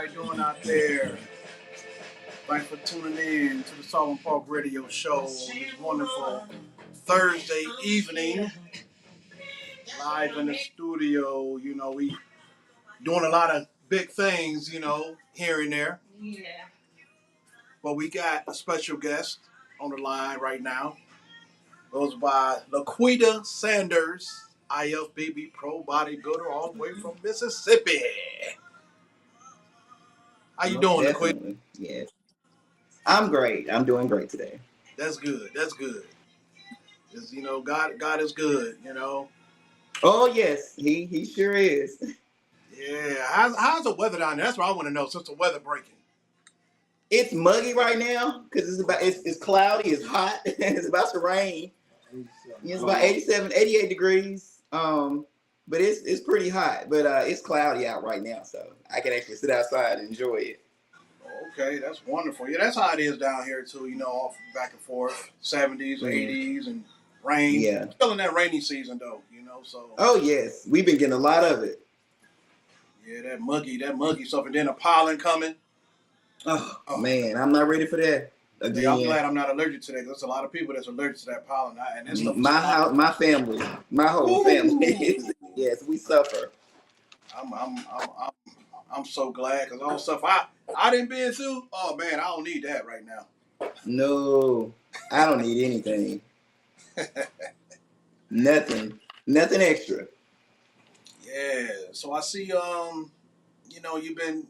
everybody doing out there? Thanks for tuning in to the Paulk Radio Show this wonderful Thursday evening, live in the studio. We doing a lot of big things, here and there. Yeah. But we got a special guest on the line right now. Goes by LeQuida Sanders, IFBB pro bodybuilder all the way from Mississippi. How you doing, LeQuida? Definitely. Yeah. I'm great. I'm doing great today. That's good. That's good. Because, God is good, Oh yes, he sure is. Yeah. How's the weather down there? That's what I want to know since the weather breaking. It's muggy right now because it's cloudy, it's hot, and it's about to rain. It's about 87, 88 degrees. But it's pretty hot. But it's cloudy out right now, so I can actually sit outside and enjoy it. Okay, that's wonderful. Yeah, that's how it is down here too. Off back and forth, 70s, 80s, and rain. Yeah. Still in that rainy season though, So. Oh yes, we've been getting a lot of it. Yeah, that muggy stuff, and then the pollen coming. Oh man, I'm not ready for that. Again. Yeah, I'm glad I'm not allergic to that. There's a lot of people that's allergic to that pollen, and that stuff. My house, my family, my whole family. Yes, we suffer. I'm so glad because all the stuff I didn't been through. Oh man, I don't need that right now. No, I don't need anything. Nothing extra. Yeah. So I see. You've been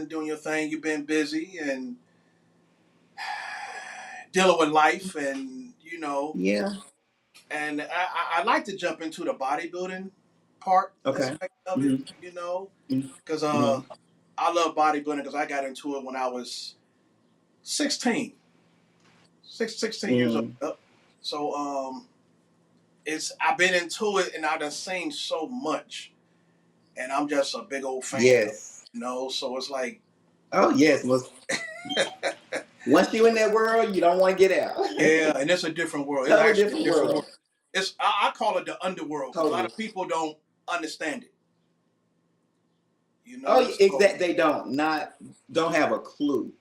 doing your thing. You've been busy and dealing with life, and Yeah. And I like to jump into the bodybuilding part aspect of it, because I love bodybuilding because I got into it when I was 16 years old. So I've been into it and I've done seen so much, and I'm just a big old fan. Yes. So it's like, oh yes, once you're in that world, you don't want to get out. Yeah, and it's a different world. It's actually a different world. I call it the underworld. Totally. A lot of people don't understand it. Exactly. They don't have a clue.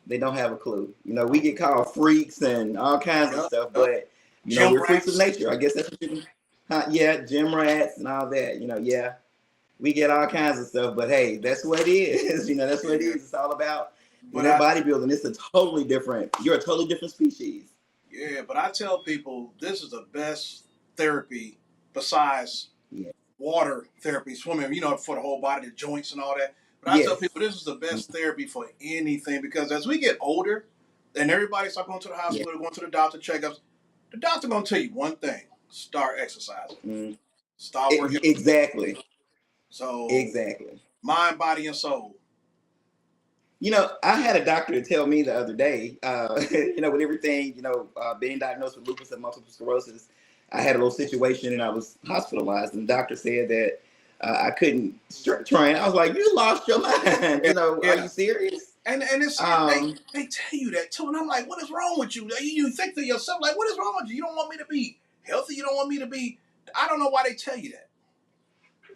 They don't have a clue. We get called freaks and all kinds of stuff, but we're freaks of nature. I guess that's what you gym rats and all that. We get all kinds of stuff, but hey, that's what it is. That's what it is. It's all about bodybuilding. It's you're a totally different species. Yeah, but I tell people this is the best therapy besides water therapy, swimming, for the whole body, the joints and all that. But I tell people this is the best therapy for anything, because as we get older and everybody start going to the hospital, going to the doctor checkups, the doctor going to tell you one thing: start exercising. Start working. Exactly. So exactly. Mind, body, and soul. I had a doctor tell me the other day, with everything, being diagnosed with lupus and multiple sclerosis, I had a little situation and I was hospitalized, and the doctor said that I couldn't train. I was like, you lost your mind. Are you serious? And it's they tell you that too, and I'm like, what is wrong with you? You think to yourself, like, what is wrong with you? You don't want me to be healthy. You don't want me to be. I don't know why they tell you that.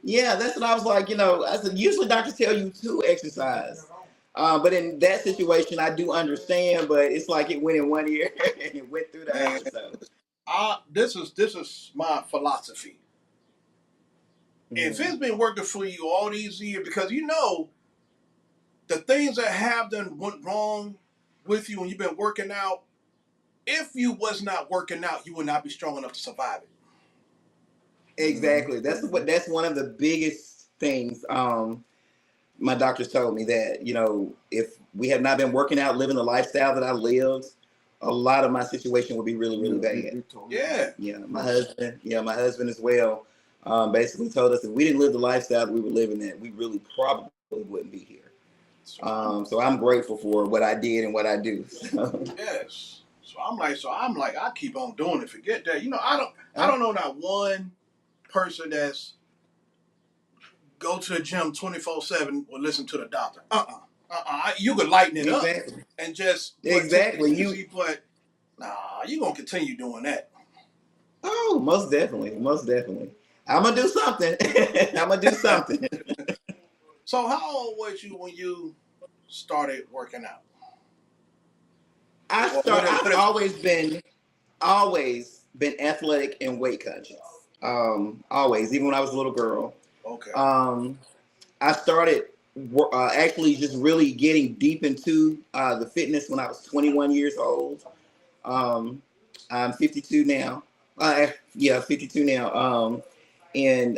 Yeah, that's what I was like. I said usually doctors tell you to exercise. But in that situation, I do understand, but it's like it went in one ear and it went through the other. So. This is my philosophy. If it's been working for you all these years, because the things that have done went wrong with you when you've been working out, if you was not working out, you would not be strong enough to survive it. Exactly. That's one of the biggest things. My doctors told me that, if we had not been working out, living the lifestyle that I lived, a lot of my situation would be really, really bad. Yeah. Yeah. My husband as well, basically told us if we didn't live the lifestyle that we were living, that we really probably wouldn't be here. So I'm grateful for what I did and what I do. Yes. So I'm like, I keep on doing it. Forget that. I don't know not one person that's go to the gym 24/7 or listen to the doctor. You could lighten it up and just but you're gonna continue doing that. Oh, most definitely. I'm gonna do something. So how old was you when you started working out? Or I've what is always been athletic and weight conscious. Always, even when I was a little girl. okay. Um, I started actually just really getting deep into the fitness when I was 21 years old. Um, I'm 52 now. Yeah, 52 now. And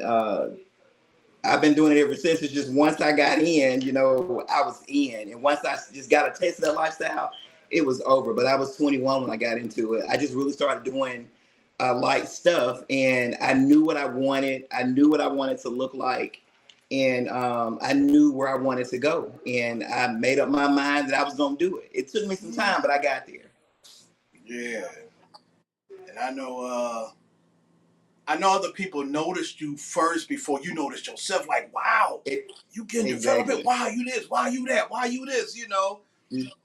I've been doing it ever since. It's just once I got in, I was in, and once I just got a taste of that lifestyle, it was over. But I was 21 when I got into it. I just really started doing light stuff, and I knew what I wanted. I knew what I wanted to look like, and I knew where I wanted to go. And I made up my mind that I was gonna do it. It took me some time, but I got there. Yeah. And I know other people noticed you first before you noticed yourself. Like, wow, It, you getting development. exactly. Why you this? Why you that? Why you this?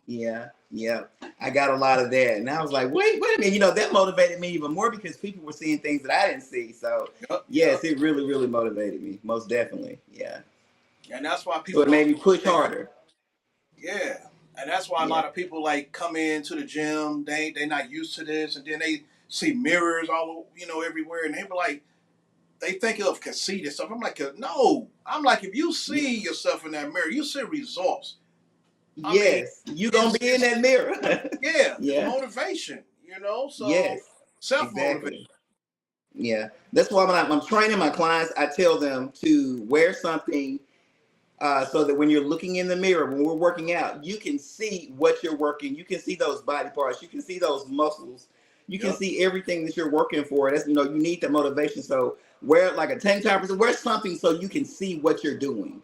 Yeah, yeah. I got a lot of that. And I was like, wait a minute. That motivated me even more because people were seeing things that I didn't see. So, Yep, yes, yep. it really, really motivated me. Most definitely. Yeah. And that's why So people it don't made me push understand. harder. Yeah. And that's why a Yeah. lot of people like come into the gym. They not used to this, and then they see mirrors all everywhere, and they were like, they think of conceit and stuff. I'm like, no. I'm like, if you Yeah. see yourself in that mirror, you see results. I mean, Yes. You going to be in it's that mirror. yeah, it's Yeah. motivation. So Yes. self motivation. Exactly. Yeah. That's why when I'm training my clients, I tell them to wear something so that when you're looking in the mirror, when we're working out, you can see what you're working. You can see those body parts. You can see those muscles. You can Yep. see everything that you're working for. That's you need the motivation. So wear like a tank top, or wear something so you can see what you're doing.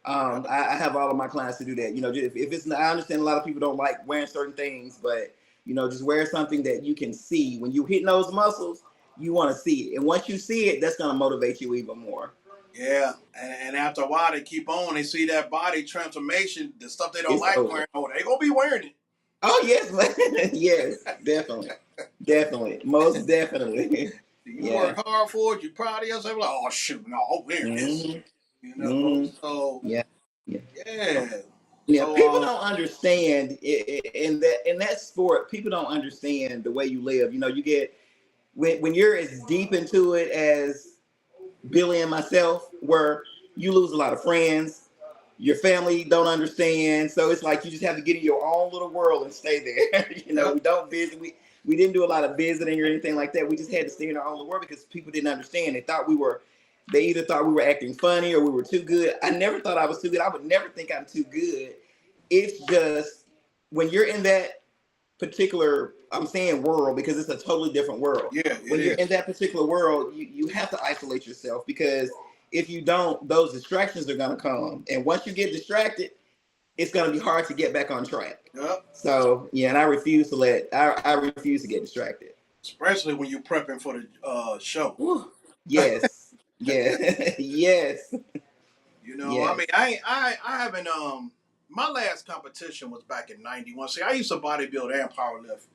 Yep. I have all of my clients to do that. If it's not, I understand a lot of people don't like wearing certain things, but just wear something that you can see. When you hitting those muscles, you want to see it, and once you see it, that's gonna motivate you even more. Yeah. And after a while, they keep on. They see that body transformation, the stuff they don't It's like over. wearing. Oh, they gonna be wearing it. Oh yes, yes, definitely, definitely, most definitely. You Yeah. work hard for it. You proud of yourself. Like, oh shoot, no, I'm wearing this. Hmm. You know. Hmm. So Yeah. Yeah. yeah. Yeah. So People don't understand in that sport. People don't understand the way you live. You get when you're as deep into it as Billy and myself, where you lose a lot of friends. Your family don't understand, so it's like you just have to get in your own little world and stay there. yep. We don't visit. We didn't do a lot of visiting or anything like that. We just had to stay in our own little world because people didn't understand. They either thought we were acting funny or we were too good. I never thought I was too good. I would never think I'm too good. It's just when you're in that particular, I'm saying world because it's a totally different world. Yeah, it When you're in is. that particular world, you have to isolate yourself because if you don't, those distractions are going to come. And once you get distracted, it's going to be hard to get back on track. Yep. So yeah, and I refuse to get distracted. Especially when you're prepping for the show. Whew. Yes. Yeah. Yes. I Yes. mean, I haven't. My last competition was back in '91. See, I used to bodybuild and powerlift.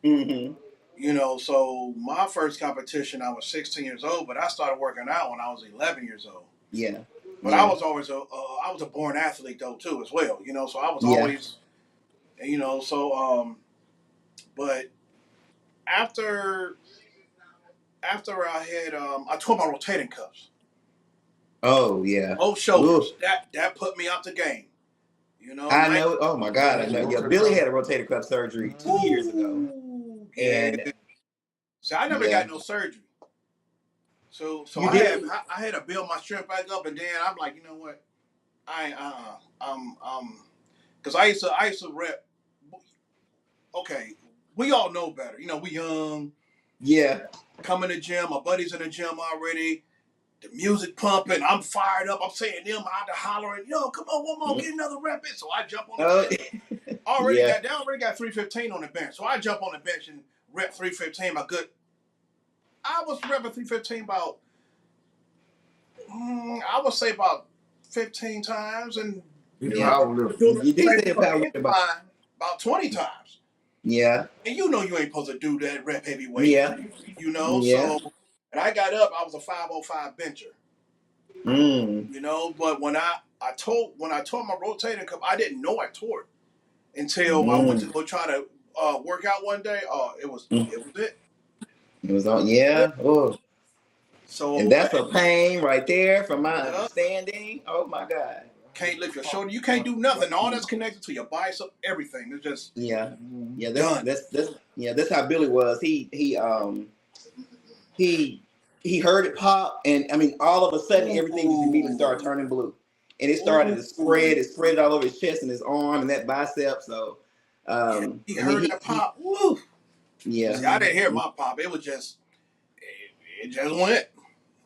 Hmm. So my first competition, I was 16 years old, but I started working out when I was 11 years old. Yeah. But I Yeah. was always I was a born athlete though too as well. So I was Yeah. always, but after I had I tore my rotating cuffs, Oh yeah. both Ooh. shoulders. That put me out the game. I Night. know. Oh my God. I know. Yeah. Billy had a rotator cuff surgery 2 years ago, Ooh, yeah. and So I never yeah, got no surgery. So you didn't. I had to build my strength back up, and then I'm like, you know what? I because I used to rep. Okay, we all know better. We young, Yeah. come in the gym. My buddies in the gym already. The music pumping. I'm fired up. I'm saying them out there hollering, yo, come on, one more, get another rep in. So I jump on the Oh, bench. yeah. They already got 315 on the bench. So I jump on the bench and rep 315. I was repping 315 about I would say about 15 times, and Yeah. doing You the did same say on about the about. incline about 20 times. Yeah. And you ain't supposed to do that rep heavyweight. Yeah. Yeah. So and I got up, I was a 505 bencher. You know, but when I tore my rotator cuff, I didn't know I tore it until I went to go try to work out one day. Oh, it was it. It was on, yeah. Oh, and So that's a pain right there, from my yeah, understanding. Oh my God. can't lift your shoulder. You can't do nothing. All that's connected to your bicep, everything. It's just Yeah, yeah. done. That's how Billy was. He he heard it pop, and I mean, all of a sudden, everything just immediately started Ooh, turning blue, and it started to spread. ooh. It spread all over his chest and his arm and that bicep. So, Yeah, he I mean, heard that pop. Woo. yeah, See, I didn't hear my pop. It was just it just went.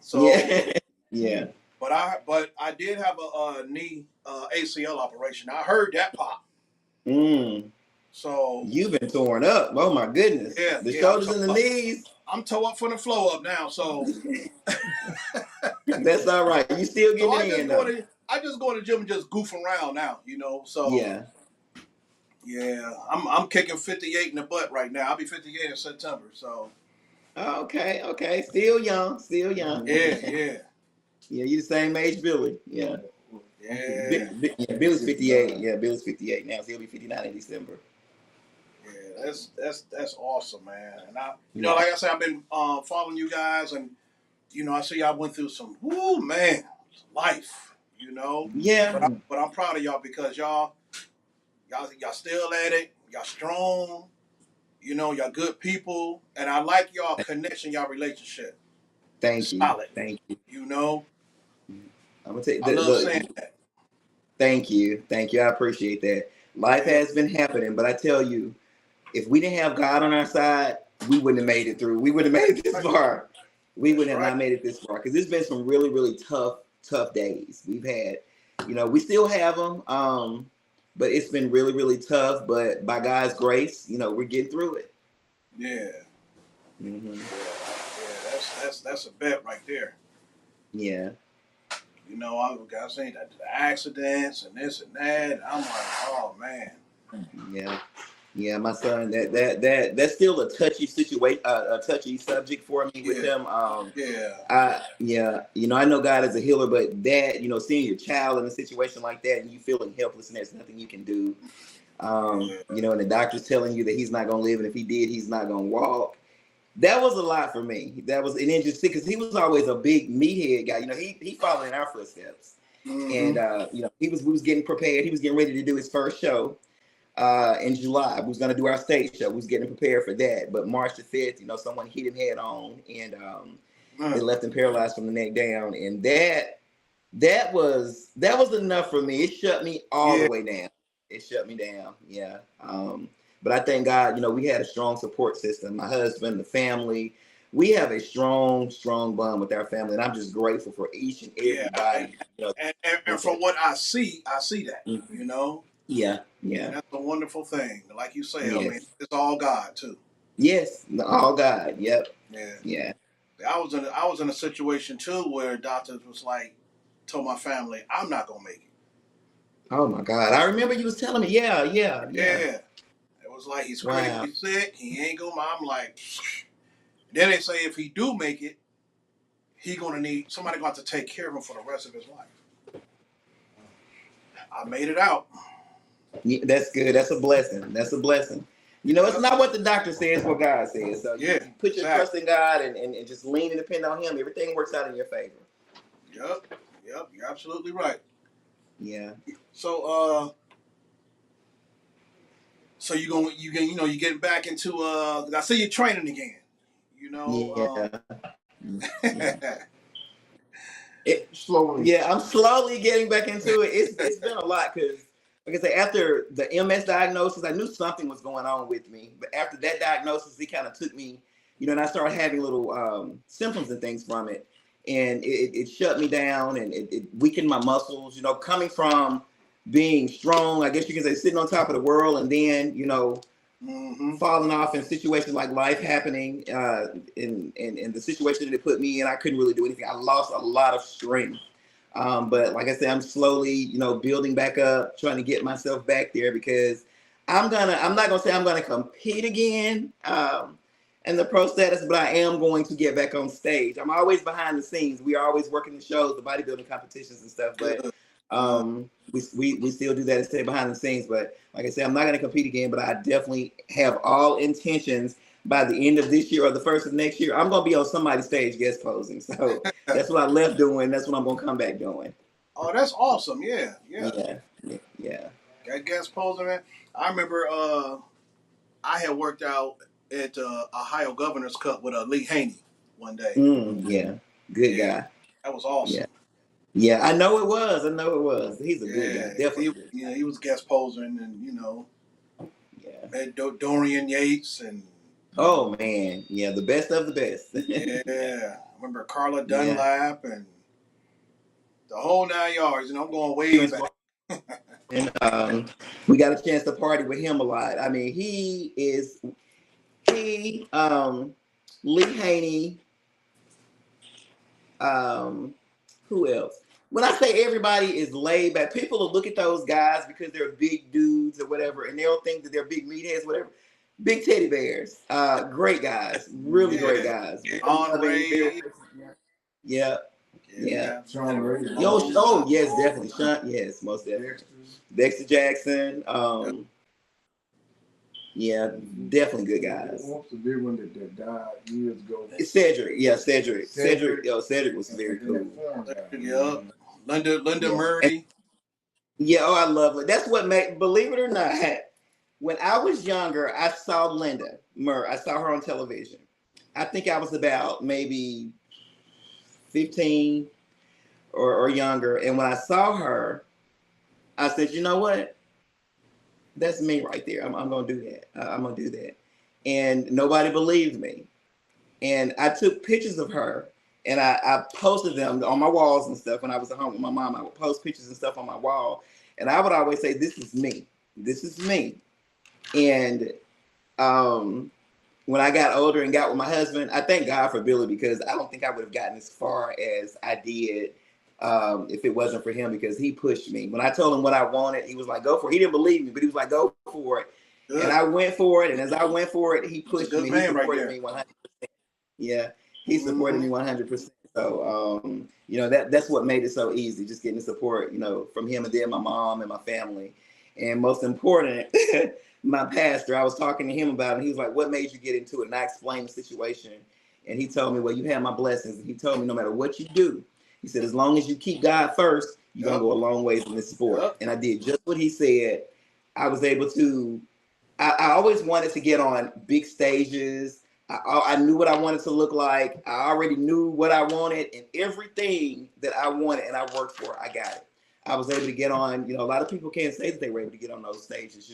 So, yeah, yeah. but I did have a knee ACL operation. I heard that pop. Mm. So You've been torn up. Oh my goodness, yeah, the yeah, shoulders and the knees. I'm toe up from the flow up now. So That's all right. You still so getting it in though. I just go to the gym and just goof around now. You know. So Yeah. yeah, I'm kicking 58 in the butt right now. I'll be 58 in September. So Okay, okay. Still young, still young. yeah, yeah, Yeah, you the same age, Billy. Yeah. yeah. Yeah, Billy's 58. Yeah, Billy's 58 now. So he'll be 59 in December. Yeah, that's awesome, man. And you know, Yeah. like I said, I've been following you guys, and you know, I see y'all went through some, man, life. You know, Yeah. but I'm proud of y'all because y'all still at it. Y'all strong. You know, y'all good people, and I like y'all connection, y'all relationship. Thank you. Solid. Thank you. You know, I'm gonna take I the love look. saying that. Thank you. Thank you. I appreciate that. Life Yeah, has been happening, but I tell you, if we didn't have God on our side, we wouldn't have made it through. We wouldn't have made it this far. We that's would have right. not made it this far because it's been some really, really tough days. We've had, we still have them, but it's been really, really tough. But by God's grace, we're getting through it. Yeah, Hmm. yeah. That's a bet right there. Yeah, You know, I got saying that the accidents and this and that. And I'm like, oh man. yeah. Yeah, my son, that's still a touchy situation, a touchy subject for me with Yeah, him. yeah, I know God is a healer, but that, seeing your child in a situation like that and you feeling helpless and there's nothing you can do, yeah, and the doctor's telling you that he's not gonna live, and if he did, he's not gonna walk. That was a lot for me. That was an interesting because he was always a big meathead guy. He followed in our footsteps, and mm-hmm. we was getting prepared. He was getting ready to do his first show in July. We was gonna do our stage show. We was getting prepared for that. But March the 5th, someone hit him head on, and they left him paralyzed from the neck down. And that was enough for me. It shut me all the Yeah, way down. It shut me down. Yeah. But I thank God, we had a strong support system. My husband, the family. We have a strong bond with our family, and I'm just grateful for each and yeah. everybody. And from what I see that. You know, Yeah, and yeah, that's a wonderful thing. Like you say, I mean, yes, it's all God too. yes. All God. Yep. Yeah. Yeah. I was in a situation too where doctors was like, told my family, I'm not gonna make it. Oh my God. I remember you was telling me. Yeah, yeah, yeah. Yeah. It was like he's Wow. critically sick. He ain't gonna. I'm like. Then they say if he do make it, he gonna need somebody going to take care of him for the rest of his life. I made it out. Yeah, that's good. That's a blessing. That's a blessing. It's Yep. not what the doctor says, what God says. So you Yeah. put your trust Exactly. in God and just lean and depend on Him. Everything works out in your favor. Yep. Yep. You're absolutely right. Yeah. So so you getting back into I see you training again. You know. Yeah. Slowly. Yeah, I'm slowly getting back into it. It's been a lot because, like I said, after the MS diagnosis, I knew something was going on with me. But after that diagnosis, it kind of took me, and I started having little symptoms and things from it, and it shut me down and it weakened my muscles. Coming from being strong, I guess you can say, sitting on top of the world, and then mm-hmm. falling off in situations like life happening in the situation that it put me in. I couldn't really do anything. I lost a lot of strength. But like I said, I'm slowly, building back up, trying to get myself back there because I'm not gonna say I'm gonna compete again. and the pro status, but I am going to get back on stage. I'm always behind the scenes. We are always working the shows, the bodybuilding competitions and stuff, but we still do that and stay behind the scenes. But like I said, I'm not going to compete again, but I definitely have all intentions by the end of this year or the first of next year, I'm going to be on somebody's stage guest posing. So that's what I left doing. That's what I'm going to come back doing. Oh, that's awesome. Yeah. Got guest posing, man. I remember I had worked out at Ohio Governor's Cup with Lee Haney one day. Good guy. That was awesome. Yeah, I know it was. He's a good guy, definitely. He was guest posing, and met Dorian Yates and. Oh man, yeah, the best of the best. I remember Carla Dunlap and the whole 9 yards. I'm going way back. And we got a chance to party with him a lot. I mean, Lee Haney, who else? When I say everybody is laid back, people will look at those guys because they're big dudes or whatever, and they'll think that they're big meatheads, whatever. Big teddy bears. Great guys. Really great guys. Andre. Yeah. Sean Ray. Yes, definitely. Sean, yes, most definitely. Dexter Jackson. Yeah, definlinely good guys. What's the big one that died years ago? Cedric. Yeah, Cedric. Cedric was very cool. Yeah. Linda Murray. I love it. That's what made, believe it or not, when I was younger, I saw Linda Murray. I saw her on television. I think I was about maybe 15 or younger. And when I saw her, I said, you know what? That's me right there. I'm going to do that. I'm going to do that. And nobody believed me. And I took pictures of her and I posted them on my walls and stuff. When I was at home with my mom, I would post pictures and stuff on my wall. And I would always say, this is me. This is me. And when I got older and got with my husband, I thank God for Billy, because I don't think I would have gotten as far as I did if it wasn't for him, because he pushed me. When I told him what I wanted, he was like, go for it. He didn't believe me, but he was like, go for it. Good. And I went for it. And as I went for it, he pushed me. He supported me 100%. Yeah, he supported me 100%. So, that's what made it so easy, just getting the support, from him, and then my mom and my family. And most important, my pastor, I was talking to him about it. He was like, what made you get into it? And I explained the situation. And he told me, well, you have my blessings. And he told me, no matter what you do, he said, as long as you keep God first, you're going to go a long ways in this sport. And I did just what he said. I was able to, I always wanted to get on big stages. I knew what I wanted to look like. I already knew what I wanted, and everything that I wanted and I worked for, I got it. I was able to get on, a lot of people can't say that they were able to get on those stages,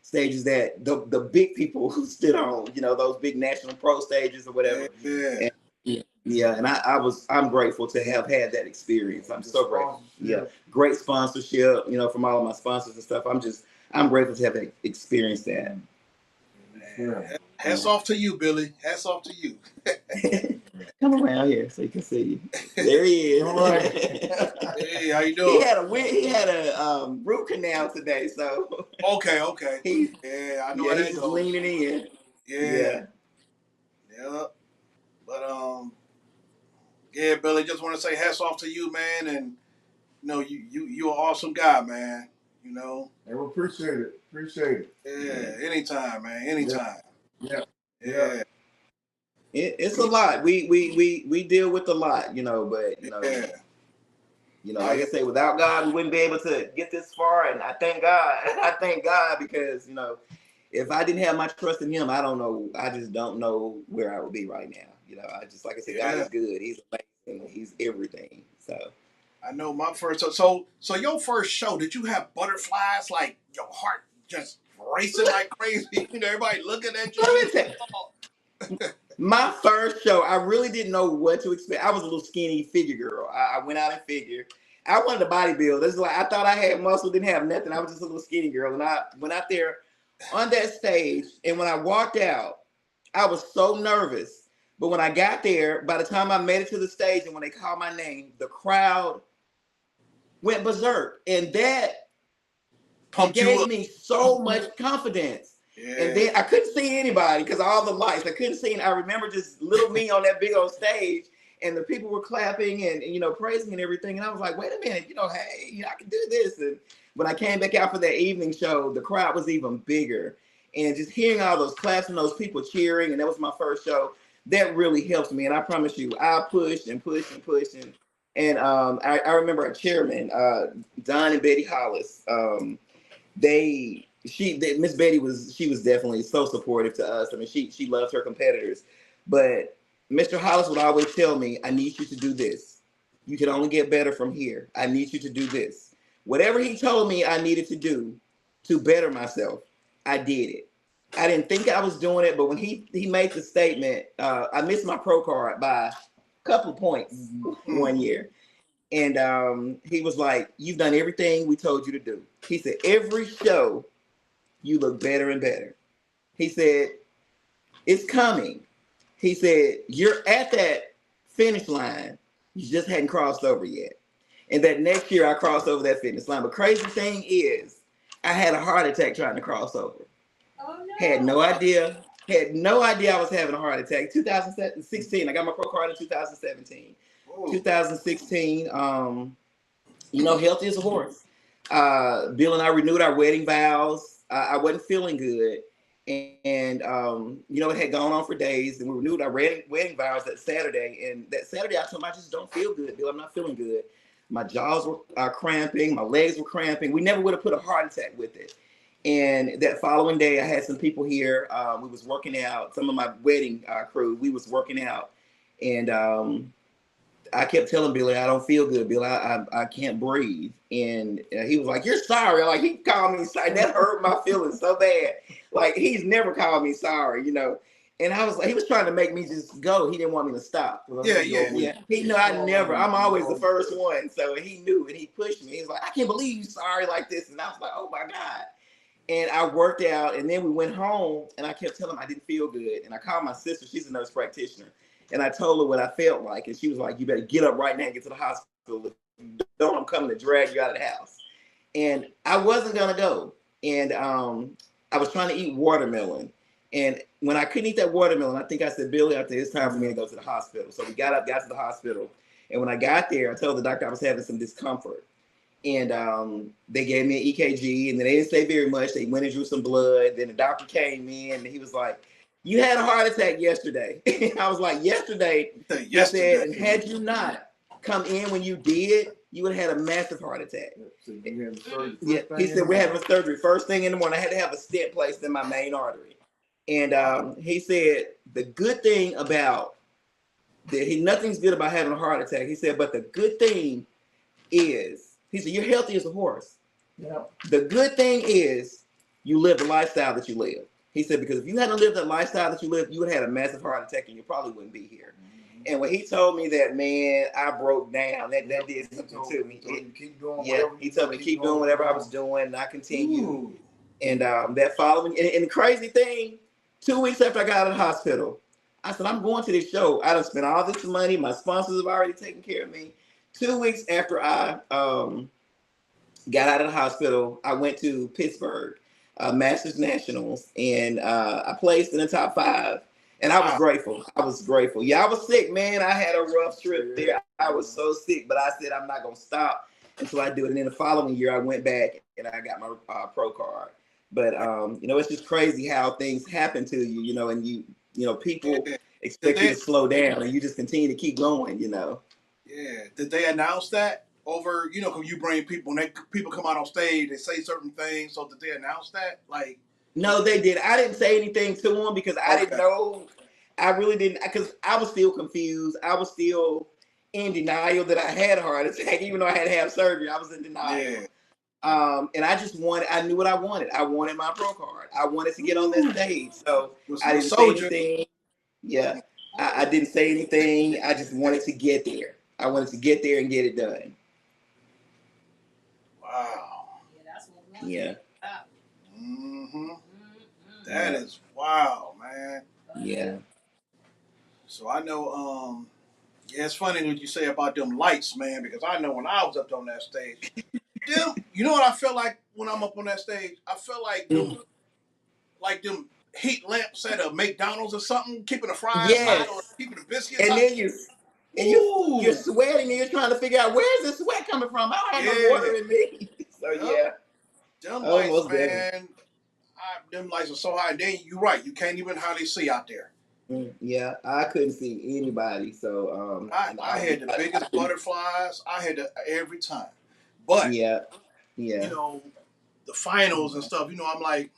stages that the big people who stood on, those big national pro stages or whatever. And I'm grateful to have had that experience. I'm so grateful. Yeah. Great sponsorship, from all of my sponsors and stuff. I'm grateful to have experienced that. Hats off to you, Billy. Hats off to you. Come around here so you can see you. There he is. All right. Hey, how you doing? He had a root canal today, so. Okay. I know that he's leaning in. Yeah. But Billy, just want to say hats off to you, man, and you're an awesome guy, man. And we appreciate it. Yeah, anytime, man. Anytime. Yeah. It's a lot. We deal with a lot, but like I say, without God, we wouldn't be able to get this far. And I thank God. I thank God because if I didn't have my trust in Him, I don't know. I just don't know where I would be right now. I just, like I said, God is good. He's amazing. He's everything. So. I know my first. So your first show, did you have butterflies, like your heart just racing like crazy? Everybody looking at you. My first show, I really didn't know what to expect. I was a little skinny figure girl. I went out and figured. I wanted to bodybuild. It's like I thought I had muscle, didn't have nothing. I was just a little skinny girl, and I went out there on that stage. And when I walked out, I was so nervous. But when I got there, by the time I made it to the stage, and when they called my name, the crowd went berserk, and that gave me so much confidence. Yeah. And then I couldn't see anybody because of all the lights. I couldn't see. I remember just little me on that big old stage, and the people were clapping and praising and everything. And I was like, wait a minute, hey, I can do this. And when I came back out for that evening show, the crowd was even bigger. And just hearing all those claps and those people cheering, and that was my first show. That really helps me. And I promise you, I pushed and pushed and pushed. And I remember our chairman, Don and Betty Hollis. Miss Betty was definitely so supportive to us. I mean, she loves her competitors, but Mr. Hollis would always tell me, I need you to do this. You can only get better from here. I need you to do this. Whatever he told me I needed to do to better myself, I did it. I didn't think I was doing it, but when he made the statement, I missed my pro card by a couple of points one year. And he was like, you've done everything we told you to do. He said, every show, you look better and better. He said, it's coming. He said, you're at that finish line. You just hadn't crossed over yet. And that next year I crossed over that finish line. But crazy thing is, I had a heart attack trying to cross over. Oh, no. Had no idea I was having a heart attack. 2016, I got my pro card in 2017. 2016, healthy as a horse. Bill and I renewed our wedding vows. I wasn't feeling good. And it had gone on for days, and we renewed our wedding vows that Saturday. And that Saturday, I told him, I just don't feel good, Bill. I'm not feeling good. My jaws were cramping. My legs were cramping. We never would have put a heart attack with it. And that following day, I had some people here. We was working out. Some of my wedding crew, we was working out. And I kept telling Billy, I don't feel good, Billy. I can't breathe. And he was like, you're sorry. Like, he called me sorry. That hurt my feelings so bad. Like, he's never called me sorry, And I was like, he was trying to make me just go. He didn't want me to stop. Yeah. He knew I'm always the first one. So he knew, and he pushed me. He was like, I can't believe you're sorry like this. And I was like, oh my God. And I worked out, and then we went home, and I kept telling him I didn't feel good. And I called my sister. She's a nurse practitioner. And I told her what I felt like. And she was like, you better get up right now and get to the hospital. Don't, I'm coming to drag you out of the house. And I wasn't going to go. And I was trying to eat watermelon. And when I couldn't eat that watermelon, I think I said, Billy, out there, it's time for me to go to the hospital. So we got up, got to the hospital. And when I got there, I told the doctor I was having some discomfort. And they gave me an EKG, and then they didn't say very much. They went and drew some blood. Then the doctor came in, and he was like, you had a heart attack yesterday. I was like, yesterday? I said, and had you not come in when you did, you would have had a massive heart attack. Yeah, he said, we're having surgery first thing in the morning. I had to have a stent placed in my main artery. And he said, the good thing about nothing's good about having a heart attack. He said, but the good thing is, he said, you're healthy as a horse. Yeah. The good thing is you live the lifestyle that you live. He said, because if you hadn't lived the lifestyle that you lived, you would have had a massive heart attack and you probably wouldn't be here. Mm-hmm. And when he told me that, man, I broke down. That did something to me. He told me to keep doing whatever I was doing, and I continued. Ooh. And that following, and the crazy thing, 2 weeks after I got out of the hospital, I said, I'm going to this show. I done spent all this money. My sponsors have already taken care of me. 2 weeks after I got out of the hospital, I went to Pittsburgh, Masters Nationals, and I placed in the top 5. And I was grateful. Yeah, I was sick, man. I had a rough trip there. I was so sick, but I said I'm not going to stop until I do it. And then the following year, I went back and I got my pro card. But, it's just crazy how things happen to you, and people expect you to slow down and you just continue to keep going, Yeah. Did they announce that over, because you bring people and people come out on stage, they say certain things. So did they announce that? Like, no, they did. I didn't say anything to them because I didn't know. I really didn't, because I was still confused. I was still in denial that I had a heart attack, even though I had to have surgery. I was in denial. Yeah. And I knew what I wanted. I wanted my pro card. I wanted to get on that stage. So I didn't say anything. Yeah. I didn't say anything. I just wanted to get there. I wanted to get there and get it done. Wow. Yeah, that's what yeah. Mm-hmm. That is wow, man. Yeah. So I know, it's funny what you say about them lights, man, because I know when I was up on that stage, you know what I felt like when I'm up on that stage? I felt like like them heat lamps at a McDonald's or something, keeping the fries hot or Yes. keeping the biscuits And hot. then you're Ooh, sweating and you're trying to figure out where's the sweat coming from. I don't have no yeah, water in me. So yep. yeah. Them Oh, lights, most definitely. man. Them lights are so high. Then you're right. You can't even hardly see out there. Yeah, I couldn't see anybody. So and I had the I biggest couldn't. butterflies. I had the, every time. But Yeah, you yeah, know, the finals and stuff. You know, I'm like,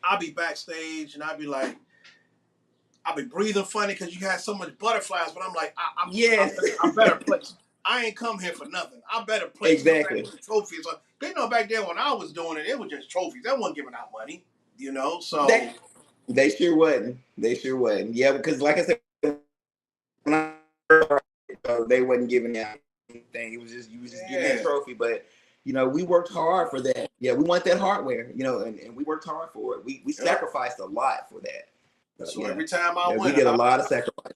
I'll be backstage and I'll be like, I'll be breathing funny because you had so much butterflies. But I'm like, yes, I better place. I ain't come here for nothing. I better place some exactly. trophies. They know back then when I was doing it, it was just trophies. They wasn't giving out money. You know, so They they sure wasn't. They sure wasn't. Yeah, because like I said, when I they wasn't giving out anything. It was just you was just getting that yeah, trophy. But we worked hard for that. Yeah, we want that hardware. And we worked hard for it. We yep. sacrificed a lot for that. So So yeah, every time I yeah, we went, did a lot of sacrifice.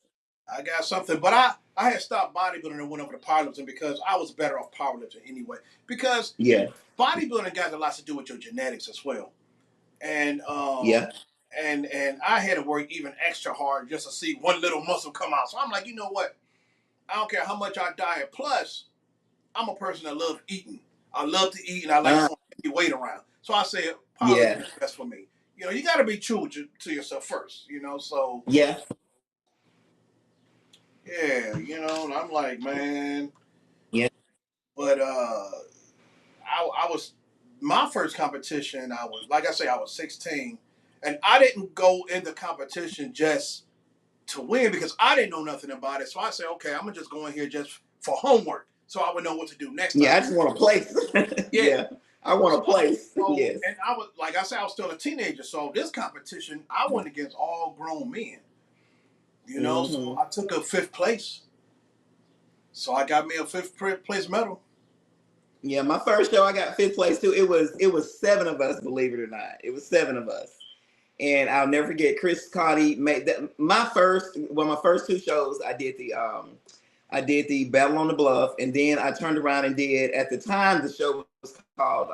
I got something. But I had stopped bodybuilding and went over to powerlifting because I was better off powerlifting anyway. Because Yeah, bodybuilding got a lot to do with your genetics as well. And yeah, and I had to work even extra hard just to see one little muscle come out. So I'm like, you know what? I don't care how much I diet. Plus, I'm a person that loves eating. I love to eat and I like uh, throwing heavy weight around. So I said, powerlifting yeah, is best for me. You know, you got to be true to yourself first. You know, so yeah, yeah, you know, and I'm like, man, yeah, but I was my first competition. I was like I say, I was 16, and I didn't go in the competition just to win because I didn't know nothing about it. So I said, okay, I'm gonna just go in here just for homework, so I would know what to do next yeah. time. I just want a place. Yeah. Yeah, I want So, a place. so Yes. and I was like I said, I was still a teenager. So this competition, I went against all grown men. You know, so Hmm. I took a fifth place. So I got me a fifth place medal. Yeah, my first show I got fifth place too. It was seven of us, believe it or not. It was seven of us. And I'll never forget Chris Cardi made that my first two shows I did the Battle on the Bluff, and then I turned around and did at the time the show was called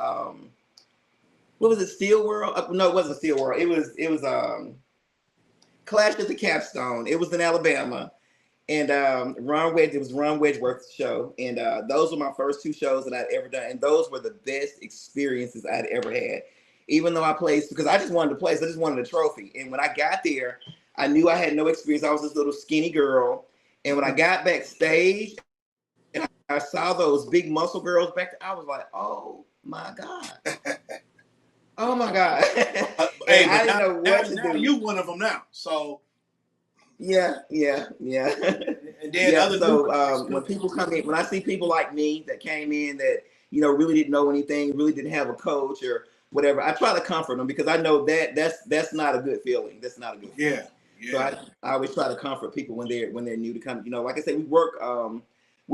what was it, Steel World? No, it wasn't Steel World. It was Clash at the Capstone. It was in Alabama. And Ron Wedge, it was Ron Wedgeworth's show, and those were my first two shows that I'd ever done, and those were the best experiences I'd ever had. Even though I placed, because I just wanted to place, I just wanted a trophy. And when I got there, I knew I had no experience. I was this little skinny girl, and when I got backstage and I saw those big muscle girls back there, I was like, "Oh my god, oh my god!" Hey, And I but didn't know what to now do. you one of them now. So Yeah, yeah, yeah. and then Yeah, other so newcomers when too. people come in, when I see people like me that came in that really didn't know anything, really didn't have a coach or whatever, I try to comfort them because I know that that's not a good feeling. That's not a good feeling. Yeah, So yeah. I always try to comfort people when they're new to come. Like I said, we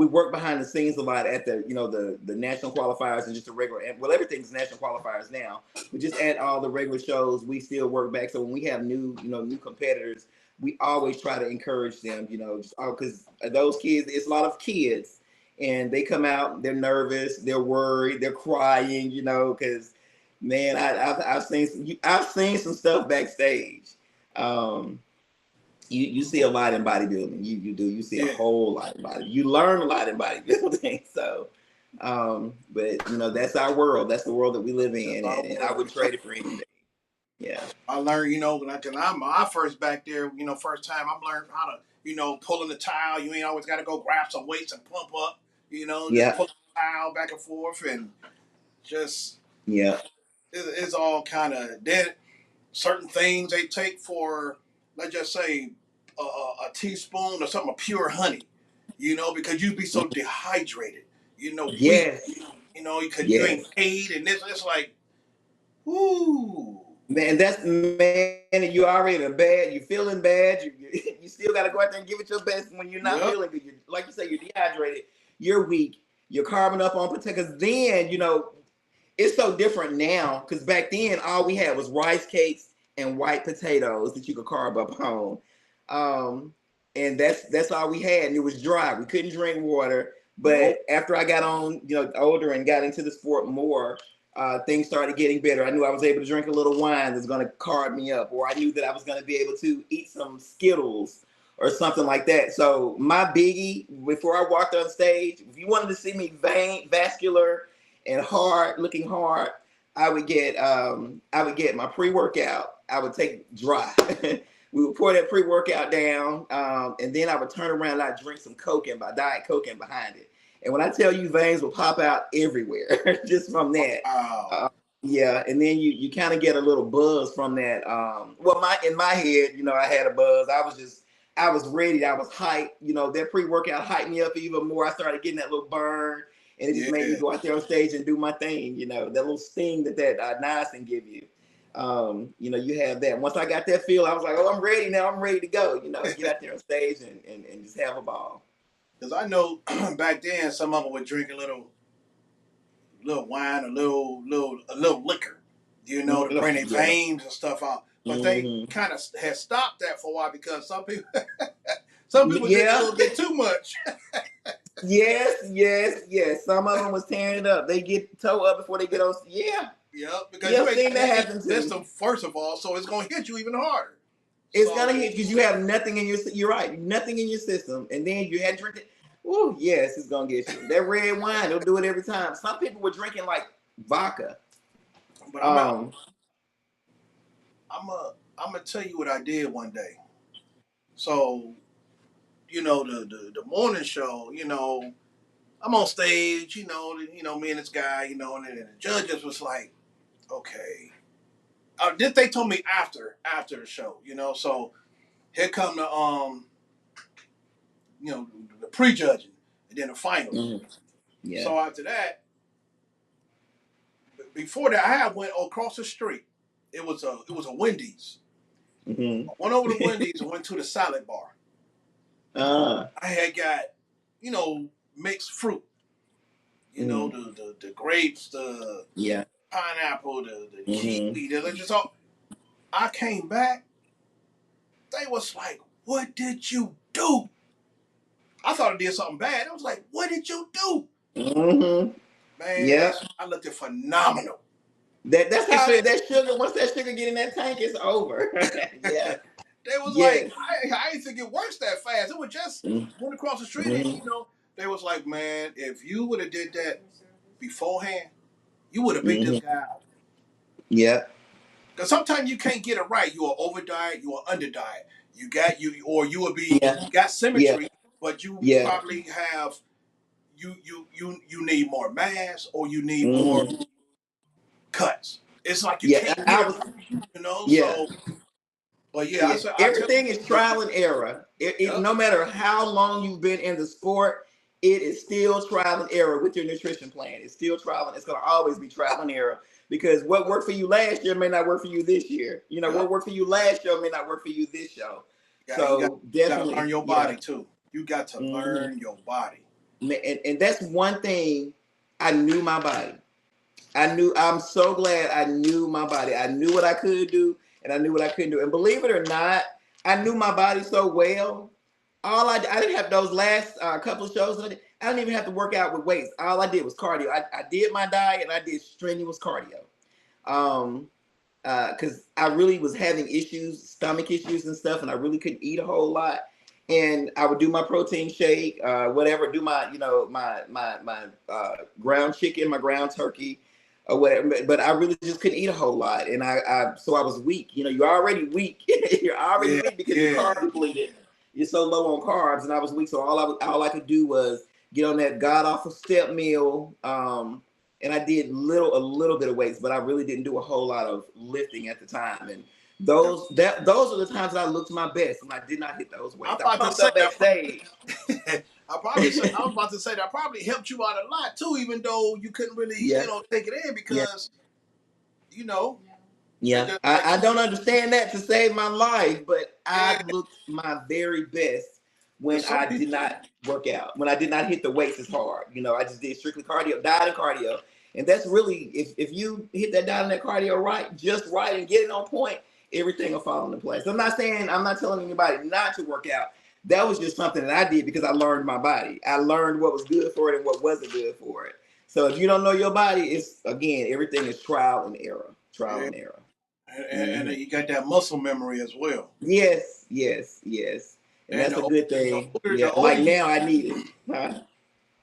work behind the scenes a lot at the national qualifiers and just the regular, well, everything's national qualifiers now, but just at all the regular shows we still work back. So when we have new competitors, we always try to encourage them, just because those kids, it's a lot of kids, and they come out, they're nervous, they're worried, they're crying, because man, I've seen some stuff backstage. Um, you see a lot in bodybuilding. You see a Yeah. whole lot in bodybuilding. You learn a lot in bodybuilding. So, but that's our world. That's the world that we live That's in, our and I world. wouldn't trade it for anything. Yeah, I learned, when I first back there, first time I learned how to, pulling the towel. You ain't always got to go grab some weights and pump up. Just yeah, pull the towel back and forth and just yeah, it's all kind of then certain things they take for, let's just say, a teaspoon or something of pure honey. Because you'd be so dehydrated. Weak. yes, Because you ain't yes. paid and this. It's like, ooh. Man, and you already bad. You feeling bad. You still got to go out there and give it your best when you're not Yep. feeling good. Like you say, you're dehydrated. You're weak. You're carbon up on potatoes. Then it's so different now because back then all we had was rice cakes and white potatoes that you could carb up on, and that's all we had, and it was dry. We couldn't drink water. But Nope. after I got on, older and got into the sport more, things started getting better. I knew I was able to drink a little wine that's going to carb me up, or I knew that I was going to be able to eat some Skittles or something like that. So my biggie before I walked on stage, if you wanted to see me vascular and hard, looking hard, I would get my pre-workout. I would take dry. We would pour that pre-workout down, and then I would turn around and I'd drink some Coke and Diet Coke and behind it. And when I tell you, veins will pop out everywhere just from that. Wow. Yeah, and then you kind of get a little buzz from that. Well, in my head, I had a buzz. I was ready. I was hyped. That pre-workout hyped me up even more. I started getting that little burn, and it just made me go out there on stage and do my thing. That little sting that niacin give you. You have that. Once I got that feel, I was like, oh, I'm ready now. I'm ready to go. Get out there on stage and just have a ball. Because I know back then some of them would drink a little wine, a little liquor, to bring their veins and stuff out. But they kind of had stopped that for a while because some people drink a little bit too much. Yes. Some of them was tearing it up. They get toe up before they get on. Yeah. Yeah, because you ain't that happen system first of all, so it's gonna hit you even harder. It's gonna hit because you have nothing in your. You're right, nothing in your system, and then you had drinking. Oh yes, it's gonna get you. That red wine, they'll do it every time. Some people were drinking like vodka. But I'm gonna tell you what I did one day. So, the morning show, I'm on stage, me and this guy, and then the judges was like, okay. They told me after the show, so here come the the prejudging and then the finals. Mm-hmm. Yeah. So after that, before that, I went across the street. It was a Wendy's. Mm-hmm. I went over to Wendy's and went to the salad bar. I had got, mixed fruit. The grapes, the pineapple, the kiwi. Just all. I came back. They was like, "What did you do?" I thought I did something bad. I was like, "What did you do?" Mm-hmm. Man, I looked phenomenal. That's how that sugar. Once that sugar get in that tank, it's over. Yeah. They was like, I didn't think it works that fast. It was just went across the street, and they was like, man, if you would have did that beforehand, you would have beat this guy out. Yeah. Because sometimes you can't get it right. You are over diet, you are under diet. You would be you got symmetry, but you probably have you need more mass or you need more cuts. It's like you can't get it right, so. But everything is trial and error. No matter how long you've been in the sport, it is still trial and error with your nutrition plan. It's still trial and it's going to always be trial and error because what worked for you last year may not work for you this year. What worked for you last show may not work for you this show. So you got to learn your body too. You got to learn your body. And that's one thing. I knew my body. I'm so glad I knew my body. I knew what I could do. And I knew what I couldn't do. And believe it or not, I knew my body so well. I didn't have those last couple of shows. I didn't even have to work out with weights. All I did was cardio. I did my diet and I did strenuous cardio. Because I really was having stomach issues and stuff, and I really couldn't eat a whole lot. And I would do my protein shake, whatever, do my, my ground chicken, my ground turkey, or whatever, but I really just couldn't eat a whole lot, and so I was weak. You're already weak. You're already weak because you're carb depleted. You're so low on carbs, and I was weak. So all I could do was get on that god awful step meal, and I did a little bit of weights, but I really didn't do a whole lot of lifting at the time. And those are the times that I looked my best when I did not hit those weights. I pumped up backstage. I was about to say that probably helped you out a lot too, even though you couldn't really, take it in because, Yeah, I don't understand that to save my life, but I looked my very best when I did not work out, when I did not hit the weights as hard. I just did strictly cardio, diet and cardio. And that's really, if you hit that diet and that cardio just right and get it on point, everything will fall into place. I'm not telling anybody not to work out. That was just something that I did because I learned my body. I learned what was good for it and what wasn't good for it. So if you don't know your body, it's again everything is trial and error, trial Yeah. and error. And you got that muscle memory as well. Yes, yes, yes, and And that's a good thing. the Yeah, older like you, now I need it. Huh?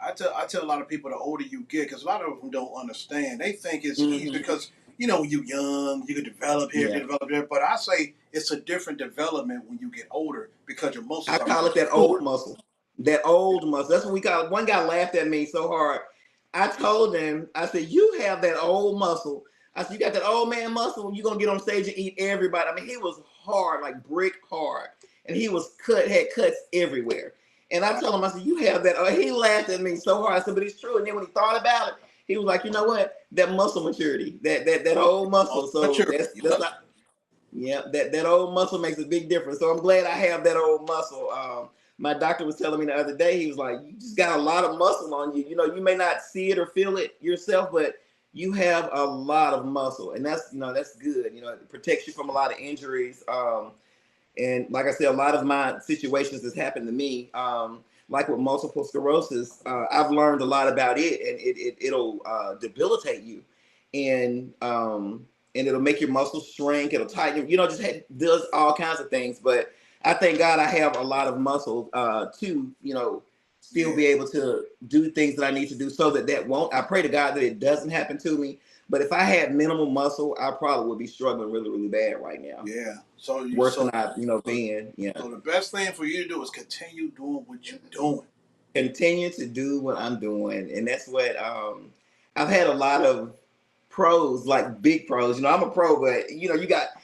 I tell a lot of people the older you get, because a lot of them don't understand. They think it's easy Hmm. because when you're young, you can develop here, Yeah, develop there. But I say it's a different development when you get older because your I muscles are call it that old matured. muscle. That old muscle. That's what we call it. One guy laughed at me so hard. I told him, I said, "You have that old muscle." I said, "You got that old man muscle. You're gonna get on stage and eat everybody." I mean, he was hard, like brick hard, and he was had cuts everywhere. And I Wow. told him, I said, "You have that." He laughed at me so hard. I said, "But it's true." And then when he thought about it, he was like, "You know what? That muscle maturity, that old muscle." Muscle So maturity. that's Yep. not. Yeah, that old muscle makes a big difference. So I'm glad I have that old muscle. My doctor was telling me the other day, he was like, "You just got a lot of muscle on you. You know, you may not see it or feel it yourself, but you have a lot of muscle, and that's good. You know, it protects you from a lot of injuries. And like I said, a lot of my situations has happened to me. Like with multiple sclerosis, I've learned a lot about it, and it'll debilitate you, and and it'll make your muscles shrink. It'll tighten. You know, just does all kinds of things. But I thank God I have a lot of muscle to still Yeah. be able to do things that I need to do, so that won't. I pray to God that it doesn't happen to me. But if I had minimal muscle, I probably would be struggling really, really bad right now, Yeah. So you worse than so I've been. Yeah. so the best thing for you to do is continue doing what you're doing. Continue to do what I'm doing, and that's what I've had a lot of pros, like big pros. You know, I'm a pro, but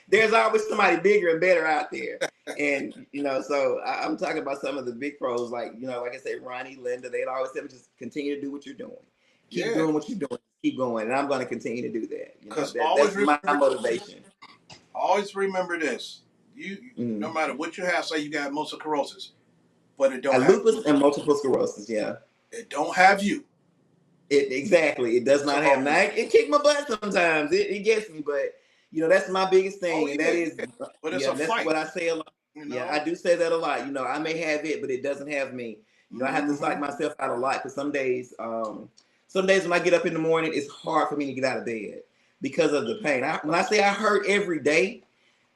there's always somebody bigger and better out there, and so I'm talking about some of the big pros, like like I said, Ronnie, Linda. They'd always say, just continue to do what you're doing, keep Yeah. doing what you're doing, keep going, and I'm going to continue to do that. Because That's my motivation. always remember this. No Mm. matter what you have, say you got multiple sclerosis, but it I don't have lupus and multiple sclerosis. Yeah. it don't have you. It exactly. It does not have. So Now it kick my butt sometimes. It gets me, but that's my biggest oh thing, and that yeah, is, yeah. But it's yeah, a that's fight, what I say a lot. you Yeah, I know. do say that a lot. I may have it, but it doesn't have me. I have to psych Hmm. myself out a lot, because some days when I get up in the morning, it's hard for me to get out of bed because of the pain. When I say I hurt every day,